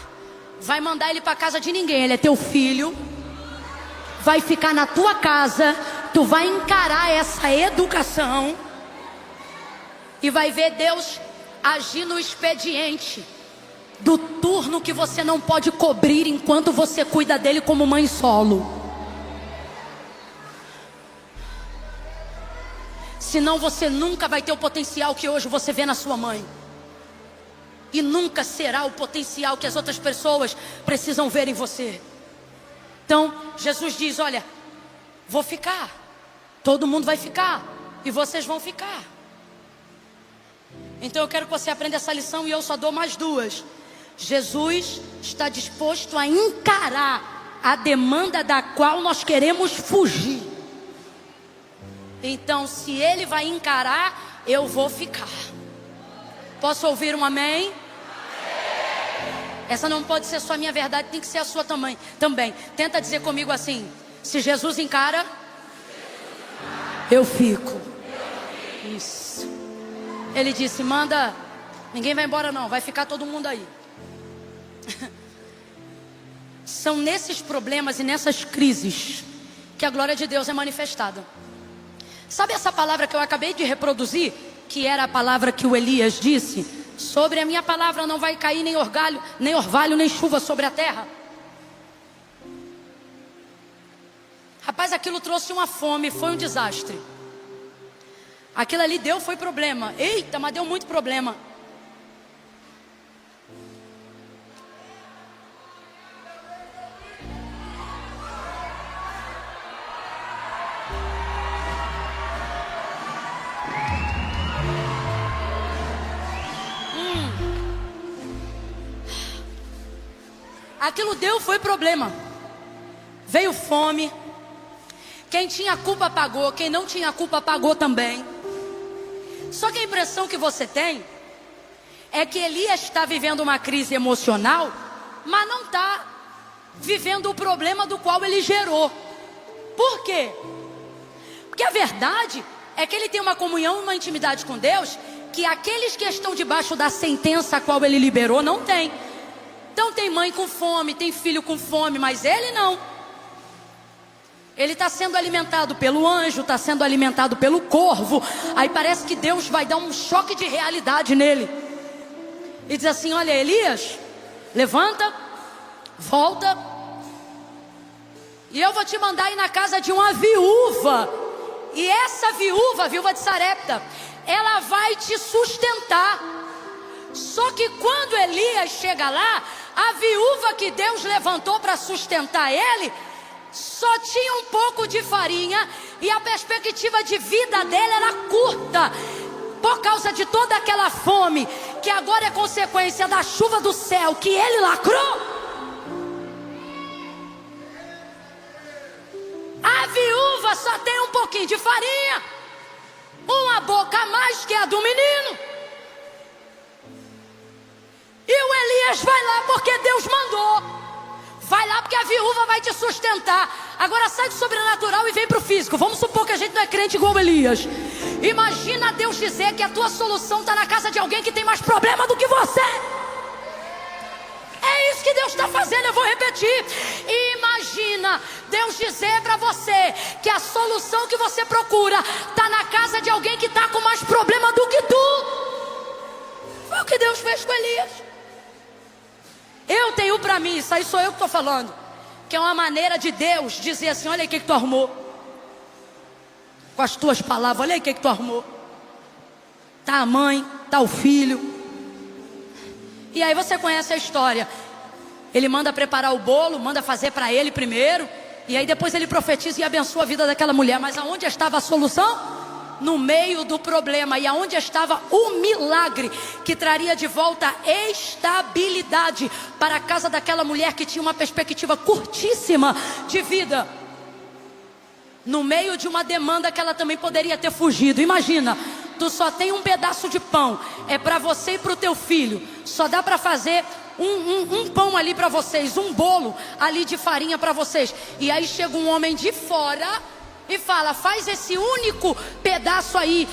Vai mandar ele para casa de ninguém. Ele é teu filho, vai ficar na tua casa. Tu vai encarar essa educação e vai ver Deus agir no expediente do turno que você não pode cobrir enquanto você cuida dele como mãe solo. Senão você nunca vai ter o potencial que hoje você vê na sua mãe. E nunca será o potencial que as outras pessoas precisam ver em você. Então, Jesus diz: olha, vou ficar. Todo mundo vai ficar. E vocês vão ficar. Então eu quero que você aprenda essa lição, e eu só dou mais 2. Jesus está disposto a encarar a demanda da qual nós queremos fugir. Então, se ele vai encarar, eu vou ficar. Posso ouvir um amém? Essa não pode ser só a minha verdade, tem que ser a sua também. Tenta dizer comigo assim: se Jesus encara, eu fico. Isso. Ele disse: manda, ninguém vai embora não, vai ficar todo mundo aí. São nesses problemas e nessas crises que a glória de Deus é manifestada. Sabe essa palavra que eu acabei de reproduzir, que era a palavra que o Elias disse: sobre a minha palavra não vai cair nem orvalho, nem chuva sobre a terra. Rapaz, aquilo trouxe uma fome, foi um desastre. Aquilo ali foi problema. Eita, mas deu muito problema. Aquilo foi problema. Veio fome. Quem tinha culpa pagou, quem não tinha culpa pagou também. Só que a impressão que você tem é que Elias está vivendo uma crise emocional, mas não está vivendo o problema do qual ele gerou. Por quê? Porque a verdade é que ele tem uma comunhão e uma intimidade com Deus que aqueles que estão debaixo da sentença a qual ele liberou não têm. Então tem mãe com fome, tem filho com fome, mas ele não. Ele está sendo alimentado pelo anjo, está sendo alimentado pelo corvo. Aí parece que Deus vai dar um choque de realidade nele. E diz assim: olha, Elias, levanta, volta, e eu vou te mandar ir na casa de uma viúva. E essa viúva, a viúva de Sarepta, ela vai te sustentar. Só que quando Elias chega lá, a viúva que Deus levantou para sustentar ele só tinha um pouco de farinha, e a perspectiva de vida dela era curta, por causa de toda aquela fome, que agora é consequência da chuva do céu que ele lacrou. A viúva só tem um pouquinho de farinha, uma boca a mais que a do menino. E o Elias vai lá porque Deus mandou. Vai lá porque a viúva vai te sustentar. Agora sai do sobrenatural e vem para o físico. Vamos supor que a gente não é crente igual Elias. Imagina Deus dizer que a tua solução está na casa de alguém que tem mais problema do que você. É isso que Deus está fazendo, eu vou repetir. Imagina Deus dizer para você que a solução que você procura está na casa de alguém que está com mais problema do que tu. Foi o que Deus fez com Elias. Eu tenho para mim, isso aí sou eu que estou falando, que é uma maneira de Deus dizer assim: olha aí o que tu arrumou. Com as tuas palavras, olha aí o que tu arrumou. Tá a mãe, tá o filho. E aí você conhece a história. Ele manda preparar o bolo, manda fazer para ele primeiro, e aí depois ele profetiza e abençoa a vida daquela mulher. Mas aonde estava a solução? No meio do problema. E aonde estava o milagre que traria de volta estabilidade para a casa daquela mulher que tinha uma perspectiva curtíssima de vida? No meio de uma demanda que ela também poderia ter fugido. Imagina, tu só tem um pedaço de pão, é para você e para o teu filho. Só dá para fazer um pão ali para vocês, um bolo ali de farinha para vocês. E aí chega um homem de fora e fala: faz esse único pedaço aí,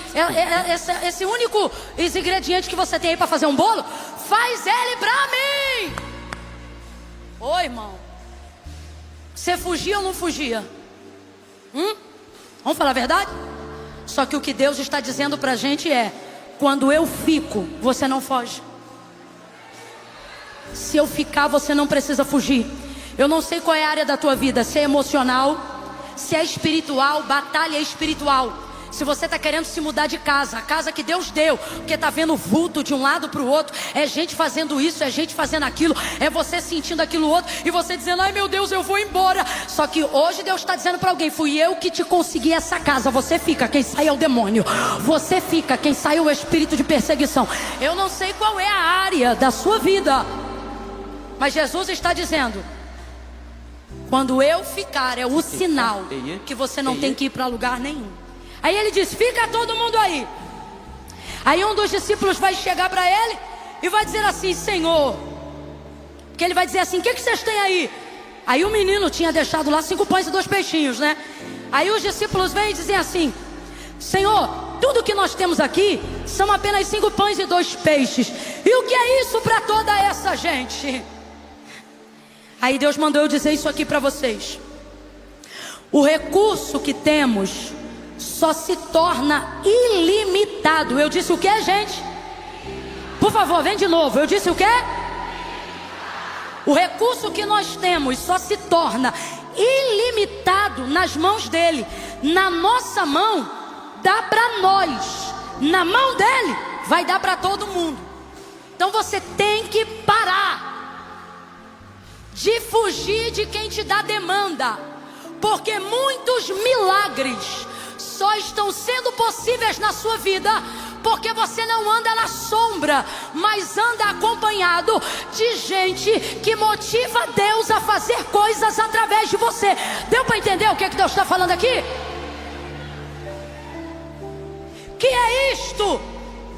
esse único ingrediente que você tem aí para fazer um bolo, faz ele para mim. Ô irmão, você fugia ou não fugia? Vamos falar a verdade? Só que o que Deus está dizendo para a gente é: quando eu fico, você não foge. Se eu ficar, você não precisa fugir. Eu não sei qual é a área da tua vida, se é emocional, se é espiritual, batalha espiritual. Se você está querendo se mudar de casa, a casa que Deus deu, porque está vendo vulto de um lado para o outro, é gente fazendo isso, é gente fazendo aquilo, é você sentindo aquilo outro, e você dizendo: ai meu Deus, eu vou embora. Só que hoje Deus está dizendo para alguém: fui eu que te consegui essa casa. Você fica, quem sai é o demônio. Você fica, quem sai é o espírito de perseguição. Eu não sei qual é a área da sua vida, mas Jesus está dizendo: quando eu ficar, é o sinal que você não tem que ir para lugar nenhum. Aí ele diz: fica todo mundo aí. Aí um dos discípulos vai chegar para ele e vai dizer assim: Senhor, que ele vai dizer assim: o que vocês têm aí? Aí o menino tinha deixado lá 5 pães e 2 peixinhos, né? Aí os discípulos vêm e dizem assim: Senhor, tudo que nós temos aqui são apenas 5 pães e 2 peixes. E o que é isso para toda essa gente? Aí Deus mandou eu dizer isso aqui para vocês: o recurso que temos só se torna ilimitado. Eu disse o que, gente? Por favor, vem de novo. Eu disse o que? O recurso que nós temos só se torna ilimitado nas mãos dele. Na nossa mão dá para nós, na mão dele vai dar para todo mundo. Então você tem que parar de fugir de quem te dá demanda, porque muitos milagres só estão sendo possíveis na sua vida porque você não anda na sombra, mas anda acompanhado de gente que motiva Deus a fazer coisas através de você. Deu para entender o que Deus está falando aqui? Que é isto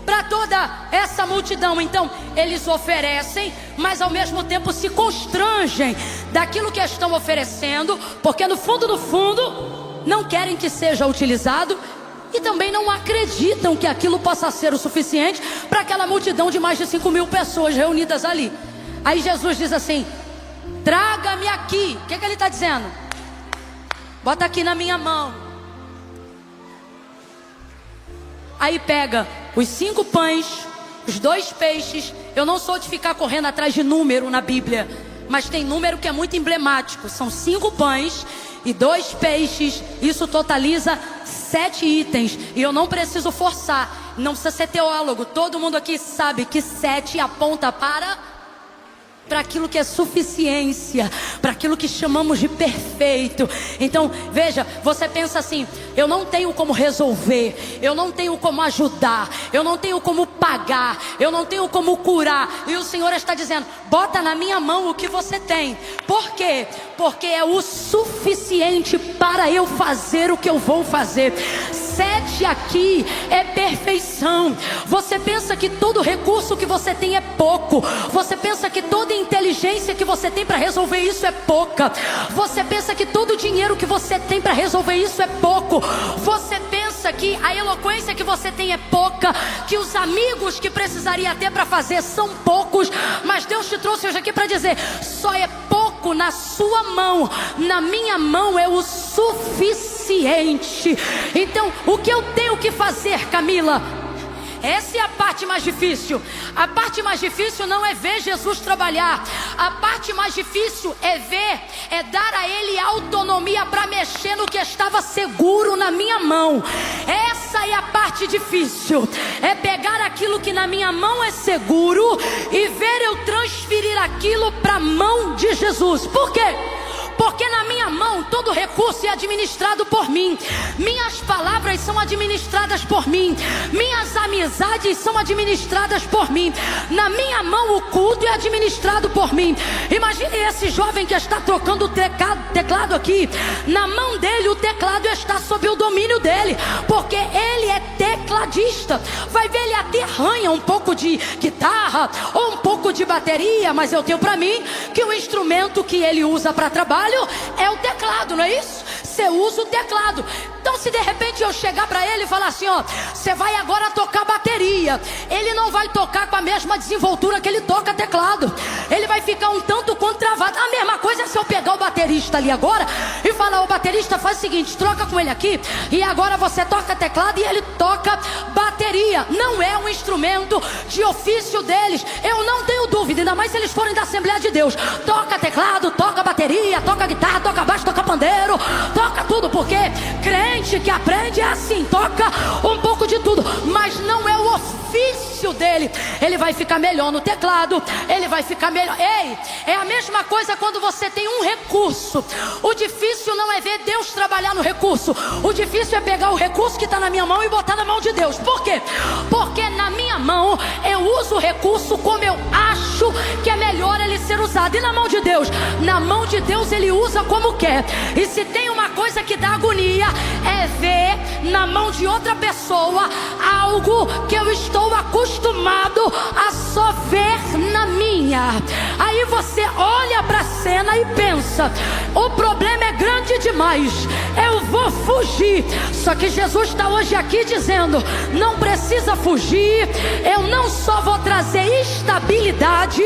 para toda essa multidão? Então eles oferecem, mas ao mesmo tempo se constrangem daquilo que estão oferecendo, porque no fundo não querem que seja utilizado e também não acreditam que aquilo possa ser o suficiente para aquela multidão de mais de 5.000 pessoas reunidas ali. Aí Jesus diz assim: traga-me aqui. O que ele está dizendo? Bota aqui na minha mão. Aí pega os 5 pães, os 2 peixes. Eu não sou de ficar correndo atrás de número na Bíblia, mas tem número que é muito emblemático. São 5 pães e 2 peixes. Isso totaliza 7 itens. E eu não preciso forçar, não precisa ser teólogo. Todo mundo aqui sabe que 7 aponta para aquilo que é suficiência, para aquilo que chamamos de perfeito. Então veja, você pensa assim: eu não tenho como resolver, eu não tenho como ajudar, eu não tenho como pagar, eu não tenho como curar. E o Senhor está dizendo: bota na minha mão o que você tem. Por quê? Porque é o suficiente para eu fazer o que eu vou fazer. 7 aqui é perfeição. Você pensa que todo recurso que você tem é pouco. Você pensa que toda inteligência que você tem para resolver isso é pouca. Você pensa que todo o dinheiro que você tem para resolver isso é pouco. Você pensa que a eloquência que você tem é pouca, que os amigos que precisaria ter para fazer são poucos. Mas Deus te trouxe hoje aqui para dizer: só é pouco na sua mão, na minha mão é o suficiente. Então o que eu tenho que fazer, Camila? Essa é a parte mais difícil. A parte mais difícil não é ver Jesus trabalhar. A parte mais difícil é dar a Ele autonomia para mexer no que estava seguro na minha mão. Essa é a parte difícil. É pegar aquilo que na minha mão é seguro e ver eu transferir aquilo para a mão de Jesus. Por quê? Porque na minha mão todo recurso é administrado por mim. Minhas palavras são administradas por mim. Minhas amizades são administradas por mim. Na minha mão o culto é administrado por mim. Imagine esse jovem que está tocando o teclado aqui. Na mão dele o teclado está sob o domínio dele, porque ele é tecladista. Vai ver, ele até arranha um pouco de guitarra ou um pouco de bateria, mas eu tenho para mim que o instrumento que ele usa para trabalho é o teclado, não é isso? Você usa o teclado. Então se de repente eu chegar para ele e falar assim: ó, você vai agora tocar bateria, ele não vai tocar com a mesma desenvoltura que ele toca teclado. Ele vai ficar um tanto quanto travado. A mesma coisa é se eu pegar o baterista ali agora e falar: o baterista, faz o seguinte, troca com ele aqui, e agora você toca teclado e ele toca bateria. Não é um instrumento de ofício deles. Eu não tenho dúvida, ainda mais se eles forem da Assembleia de Deus. Toca teclado, toca bateria, toca guitarra, toca baixo, toca pandeiro, toca tudo, porque crente que aprende é assim, toca um pouco de tudo, mas não é o ofício dele. Ele vai ficar melhor no teclado, ele vai ficar melhor. Ei, é a mesma coisa quando você tem um recurso. O difícil não é ver Deus trabalhar no recurso. O difícil é pegar o recurso que está na minha mão e botar na mão de Deus. Por quê? Porque na minha mão eu uso o recurso como eu acho que é melhor ele ser usado. E na mão de Deus? Na mão de Deus ele usa como quer. E se tem uma coisa que dá agonia, é ver na mão de outra pessoa algo que eu estou acostumado a só ver na minha. Aí você olha para a cena e pensa: o problema é grande demais, eu vou fugir. Só que Jesus está hoje aqui dizendo: não precisa fugir. Eu não só vou trazer estabilidade,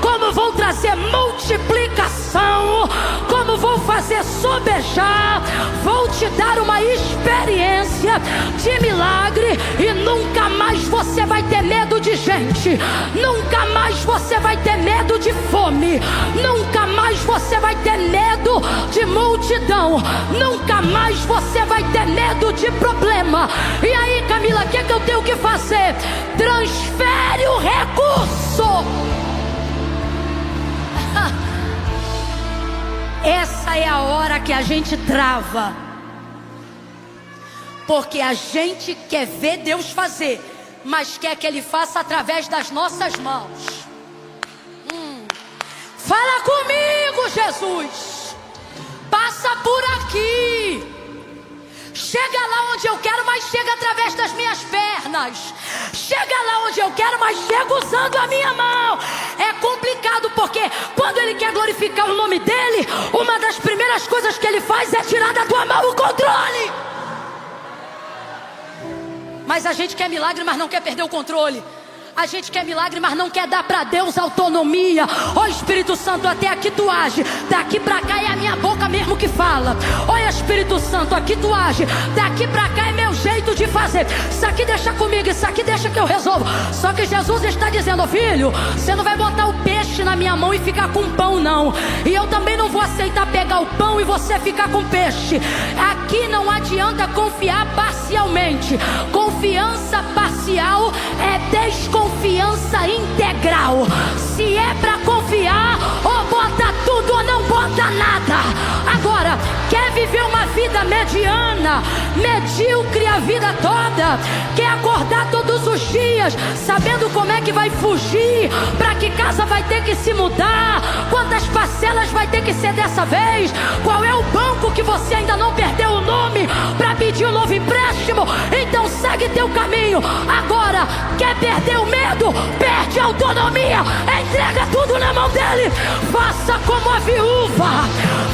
como vou trazer multiplicação, como vou fazer sobejar. Vou te dar uma experiência de milagre, e nunca mais você vai ter medo de gente, nunca mais você vai ter medo de fome, nunca mais você vai ter medo de multidão, nunca mais você vai ter medo de problema. E aí, Camila, o que eu tenho que fazer? Transfere o recurso. Essa é a hora que a gente trava, porque a gente quer ver Deus fazer, mas quer que Ele faça através das nossas mãos. Fala comigo, Jesus. Passa por aqui. Chega lá onde eu quero, mas chega através das minhas pernas. Chega lá onde eu quero, mas chega usando a minha mão. É complicado, porque quando Ele quer glorificar o nome dEle, uma das primeiras coisas que Ele faz é tirar da tua mão o controle. Mas a gente quer milagre, mas não quer perder o controle. A gente quer milagre, mas não quer dar para Deus autonomia. Ó Espírito Santo, até aqui tu age, daqui para cá é a minha boca mesmo que fala. Ó Espírito Santo, aqui tu age, daqui para cá é meu jeito de fazer. Isso aqui deixa comigo, isso aqui deixa que eu resolvo. Só que Jesus está dizendo: filho, você não vai botar o peixe na minha mão e ficar com pão, não. E eu também não vou aceitar pegar o pão e você ficar com peixe. Aqui não adianta confiar parcialmente. Confiança parcial é desconfiança integral. Se é pra confiar, ou bota tudo ou não bota nada. Agora, quer viver uma vida mediana, medíocre a vida toda? Quer acordar todos os dias sabendo como é que vai fugir? Pra que casa vai ter que se mudar? Quantas parcelas vai ter que ser dessa vez? Qual é o banco que você ainda não perdeu o nome pra pedir um novo empréstimo? Então segue teu caminho. Agora, quer perder o medo? Perde a autonomia. Entrega tudo na mão dele. Faça como a viúva.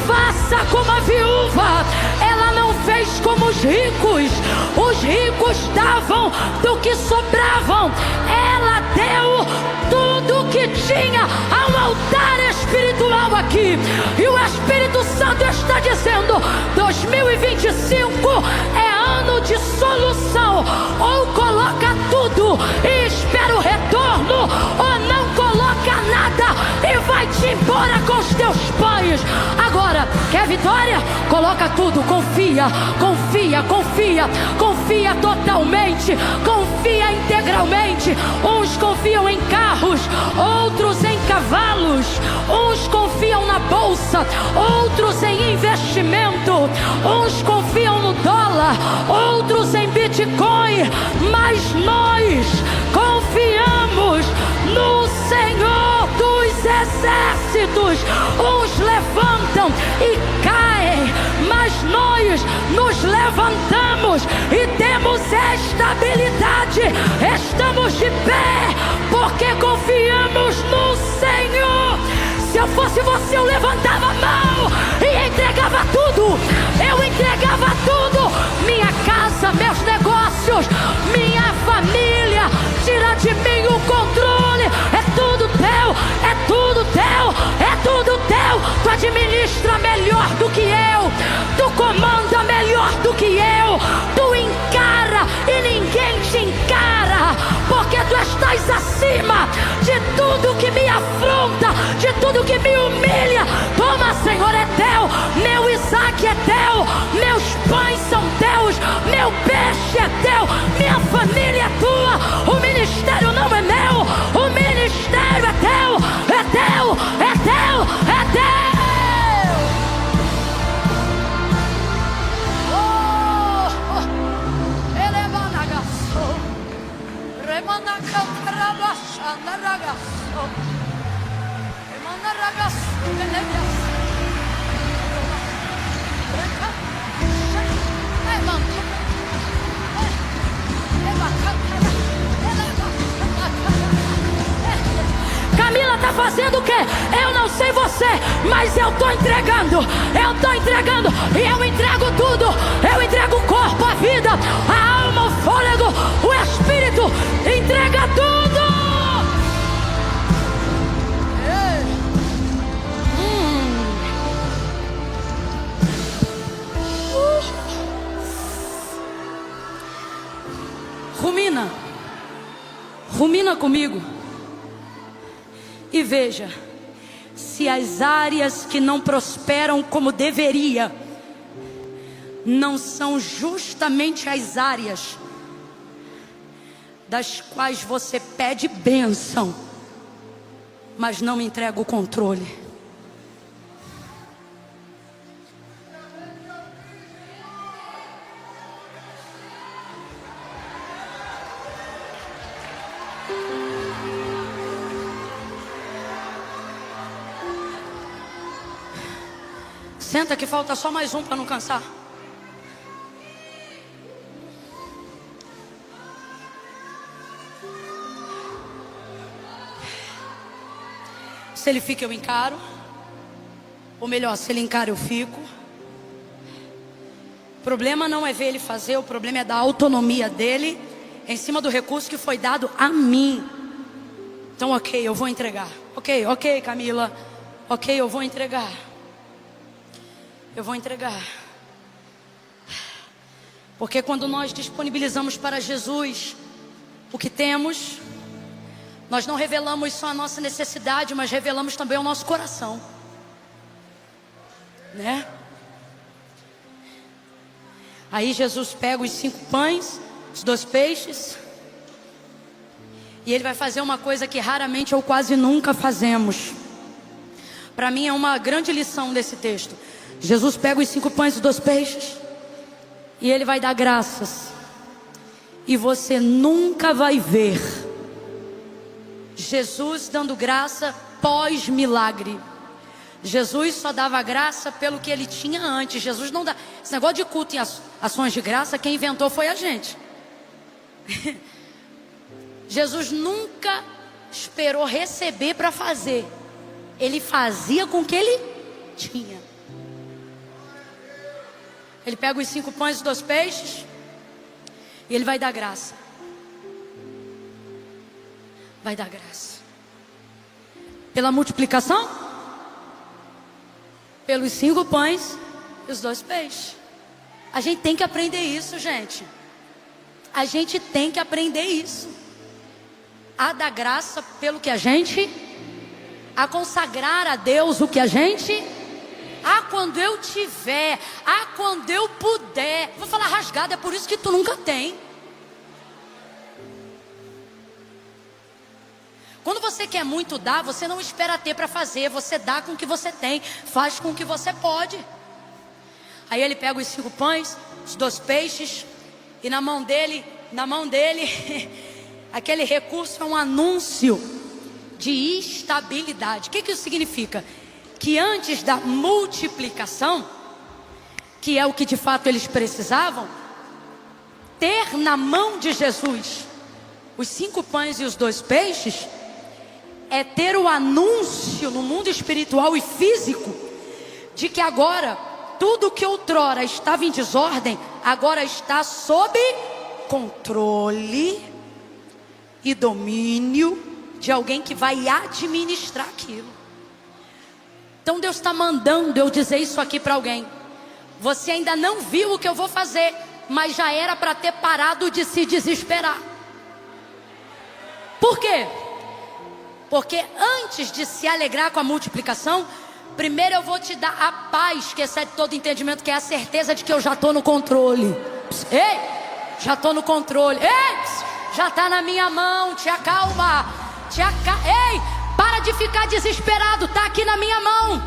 Faça como a viúva. Ela não fez como os ricos. Os ricos davam do que sobravam. Ela deu tudo que tinha a um altar espiritual aqui. E o Espírito Santo está dizendo: 2025 é ano de solução. Ou coloca tudo e espera o retorno, ou não coloca nada e vai-te embora com os teus pães. Agora, quer vitória? Coloca tudo, confia, confia, confia, confia totalmente, confia integralmente. Uns confiam em carros, outros em cavalos, uns confiam na bolsa, outros em investimento, uns confiam no dólar, outros em Bitcoin, mas nós confiamos no Senhor dos Exércitos. Uns levantam e caem, mas nós nos levantamos e temos estabilidade. Estamos de pé porque confiamos no Senhor. Se eu fosse você, eu levantava a mão e entregava tudo. Eu entregava tudo. Minha casa, meus negócios, minha família. Tira de mim o controle. É tudo teu, é tudo teu, é tudo teu. Tu administra melhor do que eu. Tu comanda melhor do que eu. Tu encara e ninguém te encara, porque tu estás acima de tudo que me afronta, de tudo que me humilha. Toma, Senhor, é teu. Meu Isaac é teu. Meus pães são teus. Meu peixe é teu. Minha família é tua. O ministério não é meu. O ministério é teu. É teu, é teu, é teu. fazendo o quê? Eu não sei você, mas eu estou entregando. Eu estou entregando. E eu entrego tudo. Eu entrego o corpo, a vida, a alma, o fôlego, o espírito. Entrega tudo. Rumina comigo e veja se as áreas que não prosperam como deveria não são justamente as áreas das quais você pede bênção, mas não entrega o controle. Senta que falta só mais um para não cansar. Se ele fica, eu encaro. Ou melhor, se ele encara, eu fico. O problema não é ver ele fazer, o problema é da autonomia dele em cima do recurso que foi dado a mim. Então, ok, eu vou entregar. Ok, Camila. Ok, eu vou entregar. Eu vou entregar. Porque quando nós disponibilizamos para Jesus o que temos, nós não revelamos só a nossa necessidade, mas revelamos também o nosso coração, né? Aí Jesus pega os 5 pães, os 2 peixes, e ele vai fazer uma coisa que raramente ou quase nunca fazemos. Para mim é uma grande lição desse texto. Jesus pega os 5 pães e os 2 peixes e ele vai dar graças. E você nunca vai ver Jesus dando graça pós-milagre. Jesus só dava graça pelo que ele tinha antes. Jesus não dá. Esse negócio de culto e ações de graça, quem inventou foi a gente. Jesus nunca esperou receber para fazer. Ele fazia com o que ele tinha. Ele pega os 5 pães e 2 peixes e ele vai dar graça. Vai dar graça. Pela multiplicação, pelos 5 pães e os 2 peixes. A gente tem que aprender isso, gente. A gente tem que aprender isso. A dar graça pelo que a gente, a consagrar a Deus o que a gente, quando eu tiver, quando eu puder. Vou falar rasgado, é por isso que tu nunca tem. Quando você quer muito dar, você não espera ter para fazer. Você dá com o que você tem, faz com o que você pode. Aí ele pega os 5 pães, os 2 peixes, e na mão dele, aquele recurso é um anúncio de estabilidade. O que isso significa? Que antes da multiplicação, que é o que de fato eles precisavam, ter na mão de Jesus os 5 pães e os 2 peixes, é ter o anúncio no mundo espiritual e físico, de que agora, tudo que outrora estava em desordem, agora está sob controle e domínio de alguém que vai administrar aquilo. Então Deus está mandando eu dizer isso aqui para alguém. Você ainda não viu o que eu vou fazer, mas já era para ter parado de se desesperar. Por quê? Porque antes de se alegrar com a multiplicação, primeiro eu vou te dar a paz que excede todo entendimento, que é a certeza de que eu já estou no controle. Ei, já estou no controle. Ei, já está na minha mão. Te acalma. Ei, para de ficar desesperado. Está aqui na minha mão.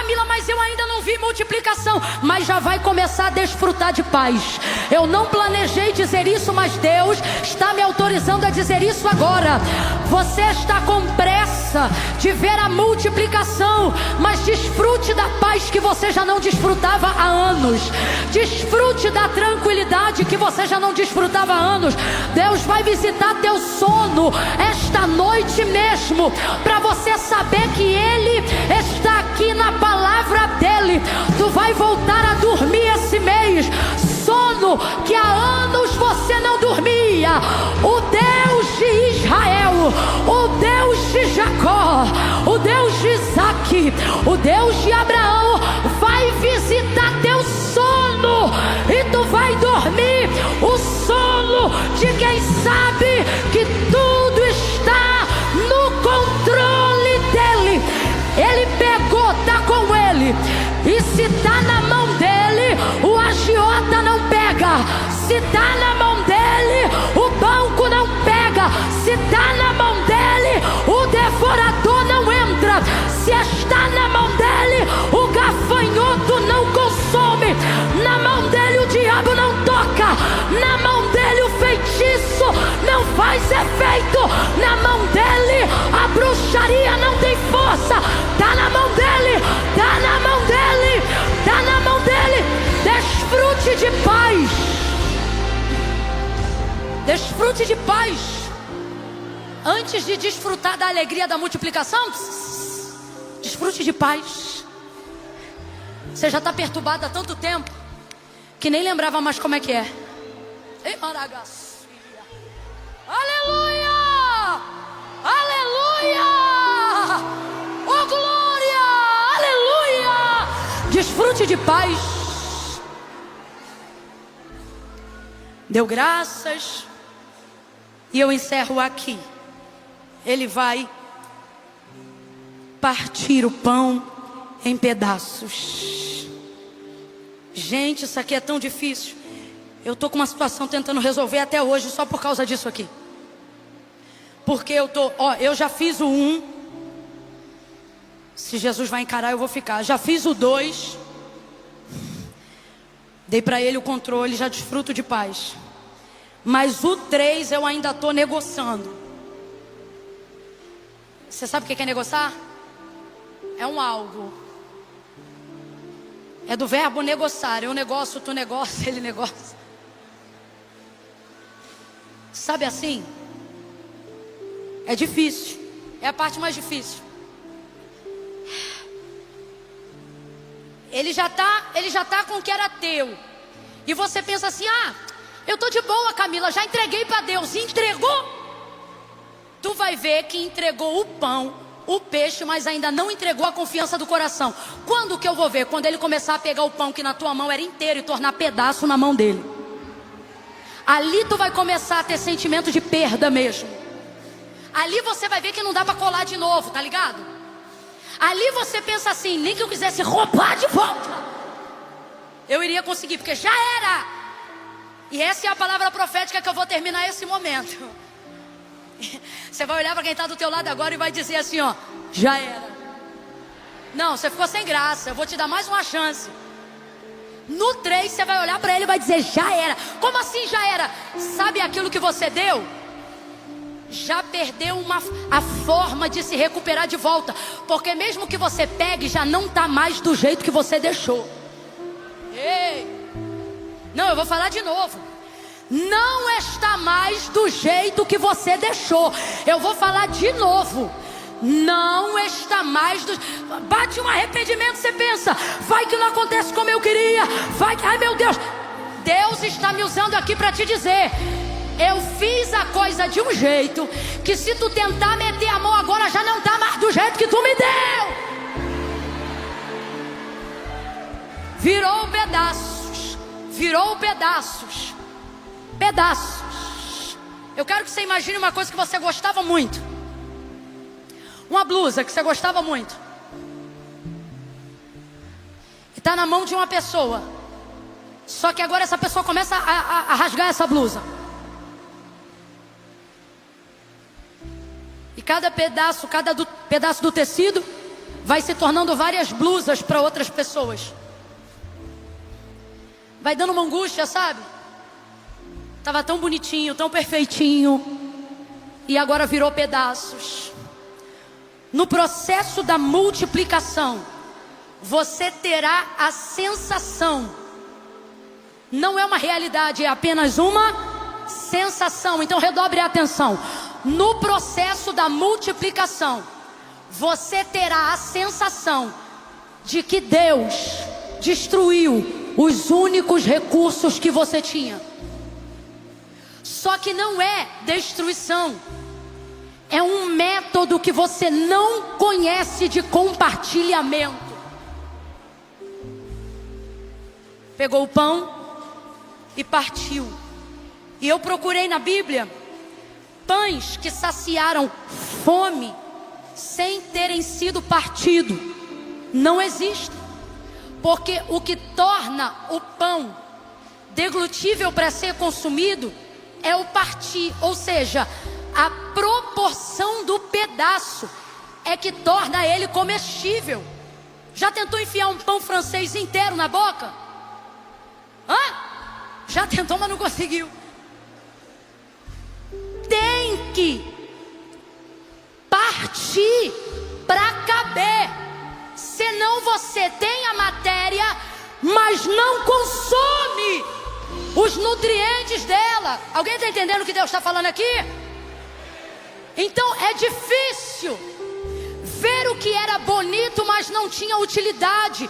Camila, mas eu ainda não vi multiplicação. Mas já vai começar a desfrutar de paz. Eu não planejei dizer isso, mas Deus está me autorizando a dizer isso agora. Você está com pressa de ver a multiplicação, mas desfrute da paz que você já não desfrutava há anos. Desfrute da tranquilidade que você já não desfrutava há anos. Deus vai visitar teu sono esta noite mesmo, para você saber que Ele está aqui na palavra dEle. Tu vai voltar a dormir esse mês, sono que há anos você não dormia. O Deus de Israel, o Deus de Jacó, o Deus de Isaac, o Deus de Abraão vai visitar teu sono, e tu vai dormir o sono de quem sabe que tudo está no controle dEle. Ele pegou, tá com Ele, e se tá na mão dEle, o agiota não pega. Se tá na mão dEle, o banco não pega. Se tá na mão dEle, o devorador não entra. Se está na mão dEle, o gafanhoto não consome. Na mão dEle o diabo não toca. Na mão dEle o feitiço não faz efeito. Na mão dEle a bruxaria não tem força. Tá na mão dEle, tá na mão dEle, tá na mão dEle. Desfrute de paz. Desfrute de paz. Antes de desfrutar da alegria da multiplicação, desfrute de paz. Você já está perturbado há tanto tempo que nem lembrava mais como é que é. Ei, Maragacia. Aleluia! Aleluia! Oh glória! Aleluia! Desfrute de paz. Deu graças. E eu encerro aqui. Ele vai partir o pão em pedaços. Gente, isso aqui é tão difícil. Eu estou com uma situação tentando resolver até hoje só por causa disso aqui. Porque eu já fiz o 1. Se Jesus vai encarar, eu vou ficar. Já fiz o 2. Dei para ele o controle, já desfruto de paz. Mas o 3 eu ainda estou negociando. Você sabe o que é negociar? É um algo. É do verbo negociar. Eu negocio, tu negocia, ele negocia. Sabe assim? É difícil. É a parte mais difícil. Ele já tá com o que era teu. E você pensa assim: eu tô de boa, Camila, já entreguei para Deus. E entregou? Tu vai ver que entregou o pão, o peixe, mas ainda não entregou a confiança do coração. Quando que eu vou ver? Quando ele começar a pegar o pão que na tua mão era inteiro e tornar pedaço na mão dele. Ali tu vai começar a ter sentimento de perda mesmo. Ali você vai ver que não dá para colar de novo, tá ligado? Ali você pensa assim: nem que eu quisesse roubar de volta, eu iria conseguir, porque já era. E essa é a palavra profética que eu vou terminar esse momento. Você vai olhar para quem está do teu lado agora e vai dizer assim: ó, já era. Não, você ficou sem graça, eu vou te dar mais uma chance. No 3 você vai olhar para ele e vai dizer: já era. Como assim já era? Sabe aquilo que você deu? Já perdeu a forma de se recuperar de volta. Porque mesmo que você pegue, já não está mais do jeito que você deixou. Ei! Não, eu vou falar de novo. Não está mais do jeito que você deixou. Eu vou falar de novo. Não está mais do... Bate um arrependimento, você pensa: vai que não acontece como eu queria. Vai que... Ai meu Deus. Deus está me usando aqui para te dizer: eu fiz a coisa de um jeito que se tu tentar meter a mão agora, já não está mais do jeito que tu me deu. Virou pedaços. Virou pedaços. Pedaços. Eu quero que você imagine uma coisa que você gostava muito. Uma blusa que você gostava muito. E está na mão de uma pessoa. Só que agora essa pessoa começa a rasgar essa blusa. E cada pedaço do tecido vai se tornando várias blusas para outras pessoas. Vai dando uma angústia, sabe? Tava tão bonitinho, tão perfeitinho, e agora virou pedaços. No processo da multiplicação, você terá a sensação, não é uma realidade, é apenas uma sensação. Então redobre a atenção. No processo da multiplicação, você terá a sensação de que Deus destruiu os únicos recursos que você tinha. Só que não é destruição, é um método que você não conhece de compartilhamento. Pegou o pão e partiu. E eu procurei na Bíblia pães que saciaram fome sem terem sido partido. Não existe. Porque o que torna o pão deglutível para ser consumido é o partir, ou seja, a proporção do pedaço é que torna ele comestível. Já tentou enfiar um pão francês inteiro na boca? Já tentou, mas não conseguiu. Tem que partir para caber. Senão você tem a matéria, mas não consome os nutrientes dela. Alguém está entendendo o que Deus está falando aqui? Então é difícil ver o que era bonito, mas não tinha utilidade.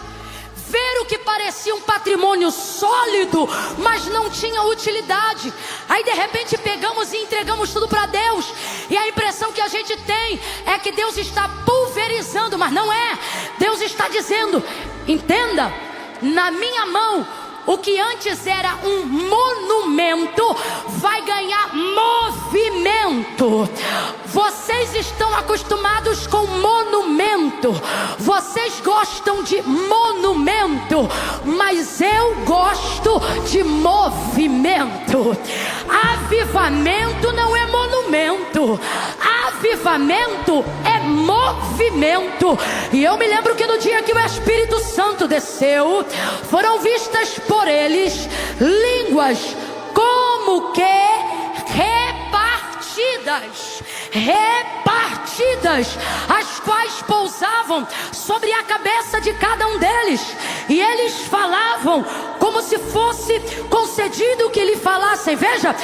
Ver o que parecia um patrimônio sólido, mas não tinha utilidade. Aí de repente pegamos e entregamos tudo para Deus, e a impressão que a gente tem é que Deus está pulverizando, mas não é. Deus está dizendo: entenda, na minha mão, o que antes era um monumento vai ganhar movimento. Vocês estão acostumados com monumento, vocês gostam de monumento, mas eu gosto de movimento. Avivamento não é monumento, avivamento é movimento. E eu me lembro que no dia que o Espírito Santo desceu, foram vistas por eles línguas como que repartidas, as quais pousavam sobre a cabeça de cada um deles, e eles falavam como se fosse concedido que lhe falassem. Veja,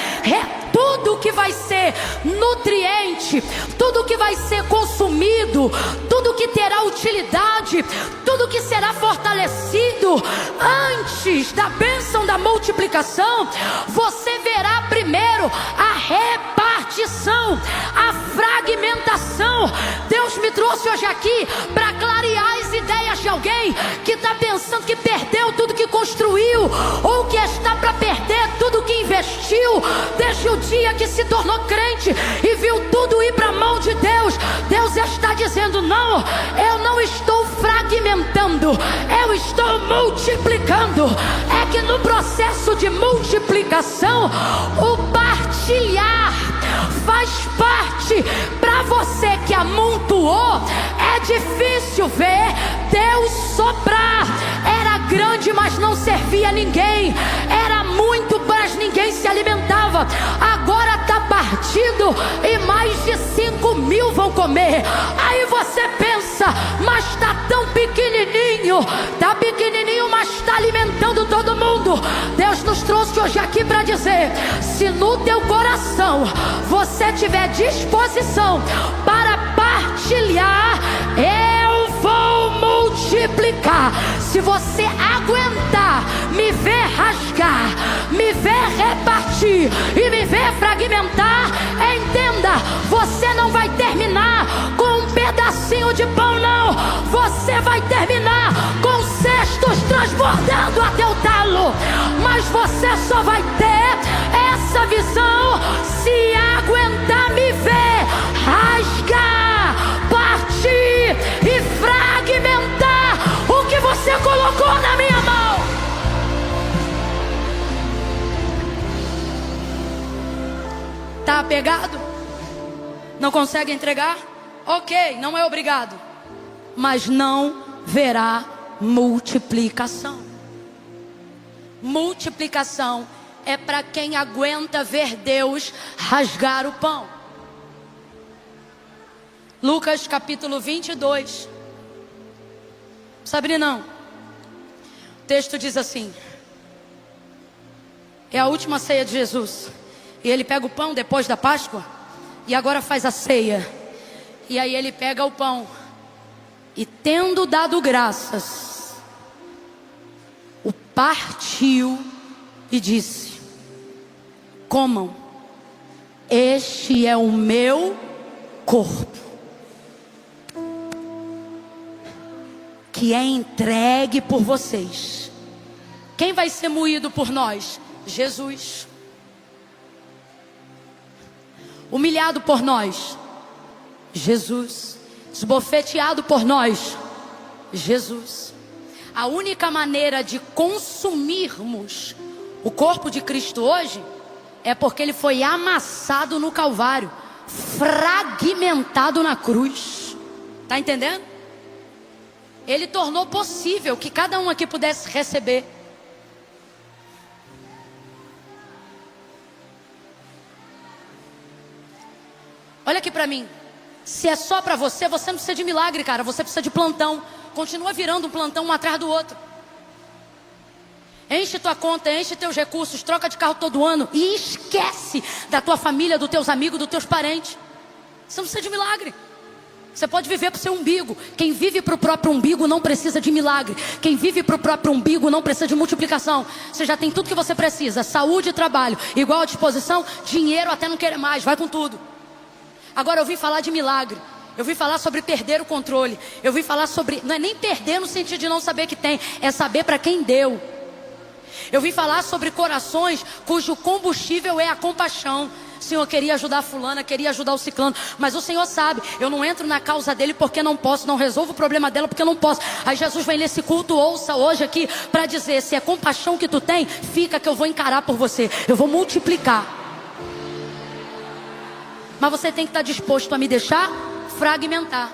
tudo que vai ser nutriente, tudo que vai ser consumido, tudo que terá utilidade, tudo que será fortalecido antes da bênção da multiplicação, você verá primeiro a repartição, a fragmentação. Deus me trouxe hoje aqui para clarear as ideias de alguém que está pensando que perdeu tudo que construiu, ou que está para perder tudo que investiu desde o dia que se tornou crente e viu tudo ir para a mão de Deus. Deus está dizendo: não, eu não estou fragmentando, eu estou multiplicando. É que no processo de multiplicação, o partilhar faz parte. Para você que amontoou, é difícil ver Deus soprar. Era grande, mas não servia a ninguém. Era muito, mas ninguém se alimentava. Agora está partido e mais de 5.000 vão comer. Aí você pensa: mas está tão pequenininho. Está pequenininho, mas está alimentando todo mundo. Deus nos trouxe hoje aqui para dizer: se no teu coração você tiver disposição para partilhar, eu vou multiplicar. Se você aguentar me ver rasgar, me ver repartir e me ver fragmentar, entenda, você não vai terminar com um pedacinho de pão, não. Você vai terminar com cestos transbordando até o talo. Mas você só vai ter essa visão se aguentar me ver rasgar, partir e fragmentar o que você colocou na minha mão. Tá apegado? Não consegue entregar? Ok, não é obrigado. mas não verá multiplicação. Multiplicação é para quem aguenta ver Deus rasgar o pão. Lucas capítulo 22. Sabe não? O texto diz assim: é a última ceia de Jesus. E ele pega o pão depois da Páscoa e agora faz a ceia. E aí ele pega o pão e, tendo dado graças, o partiu e disse: comam, este é o meu corpo, que é entregue por vocês. Quem vai ser moído por nós? Jesus. Humilhado por nós? Jesus. Esbofeteado por nós? Jesus. A única maneira de consumirmos o corpo de Cristo hoje é porque ele foi amassado no Calvário, fragmentado na cruz. Está entendendo? Ele tornou possível que cada um aqui pudesse receber. Olha aqui para mim. Se é só para você, você não precisa de milagre, cara. Você precisa de plantão. Continua virando um plantão um atrás do outro. Enche tua conta, enche teus recursos, troca de carro todo ano e esquece da tua família, dos teus amigos, dos teus parentes. Você não precisa de milagre. Você pode viver para o seu umbigo. Quem vive para o próprio umbigo não precisa de milagre. Quem vive para o próprio umbigo não precisa de multiplicação. Você já tem tudo que você precisa. Saúde e trabalho, igual à disposição. Dinheiro até não querer mais, vai com tudo. Agora eu vim falar de milagre. Eu vim falar sobre perder o controle. Eu vim falar sobre, não é nem perder no sentido de não saber que tem, é saber para quem deu. Eu vim falar sobre corações cujo combustível é a compaixão. Senhor, eu queria ajudar a fulana, queria ajudar o ciclano, mas o Senhor sabe, eu não entro na causa dele porque não posso, não resolvo o problema dela porque não posso. Aí Jesus vem nesse culto, ouça hoje aqui, para dizer: se é compaixão que tu tem, fica que eu vou encarar por você, eu vou multiplicar. Mas você tem que estar disposto a me deixar fragmentar.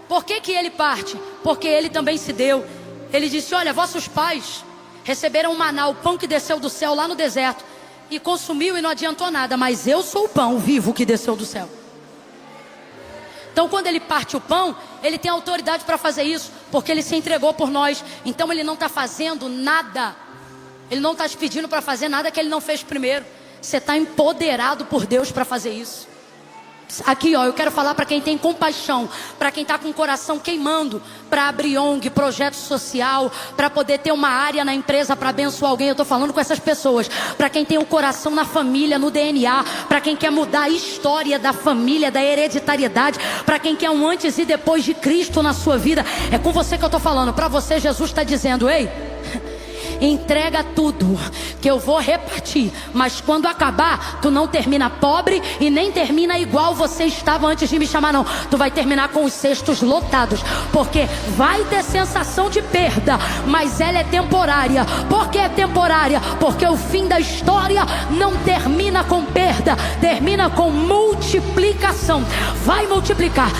Por que que ele parte? Porque ele também se deu. Ele disse: olha, vossos pais receberam o maná, o pão que desceu do céu lá no deserto, e consumiu e não adiantou nada, mas eu sou o pão vivo que desceu do céu. Então quando ele parte o pão, ele tem autoridade para fazer isso, porque ele se entregou por nós. Então ele não está fazendo nada, ele não está te pedindo para fazer nada que ele não fez primeiro. Você está empoderado por Deus para fazer isso. Aqui ó, eu quero falar para quem tem compaixão, para quem está com o coração queimando, para abrir ONG, projeto social, para poder ter uma área na empresa para abençoar alguém. Eu estou falando com essas pessoas, para quem tem o coração na família, no DNA, para quem quer mudar a história da família, da hereditariedade, para quem quer um antes e depois de Cristo na sua vida. É com você que eu estou falando. Para você Jesus está dizendo: ei, entrega tudo que eu vou repartir, mas quando acabar, tu não termina pobre e nem termina igual você estava antes de me chamar, não. Tu vai terminar com os cestos lotados, porque vai ter sensação de perda, mas ela é temporária. Por que é temporária? Porque o fim da história não termina com perda, termina com multiplicação. Vai multiplicar.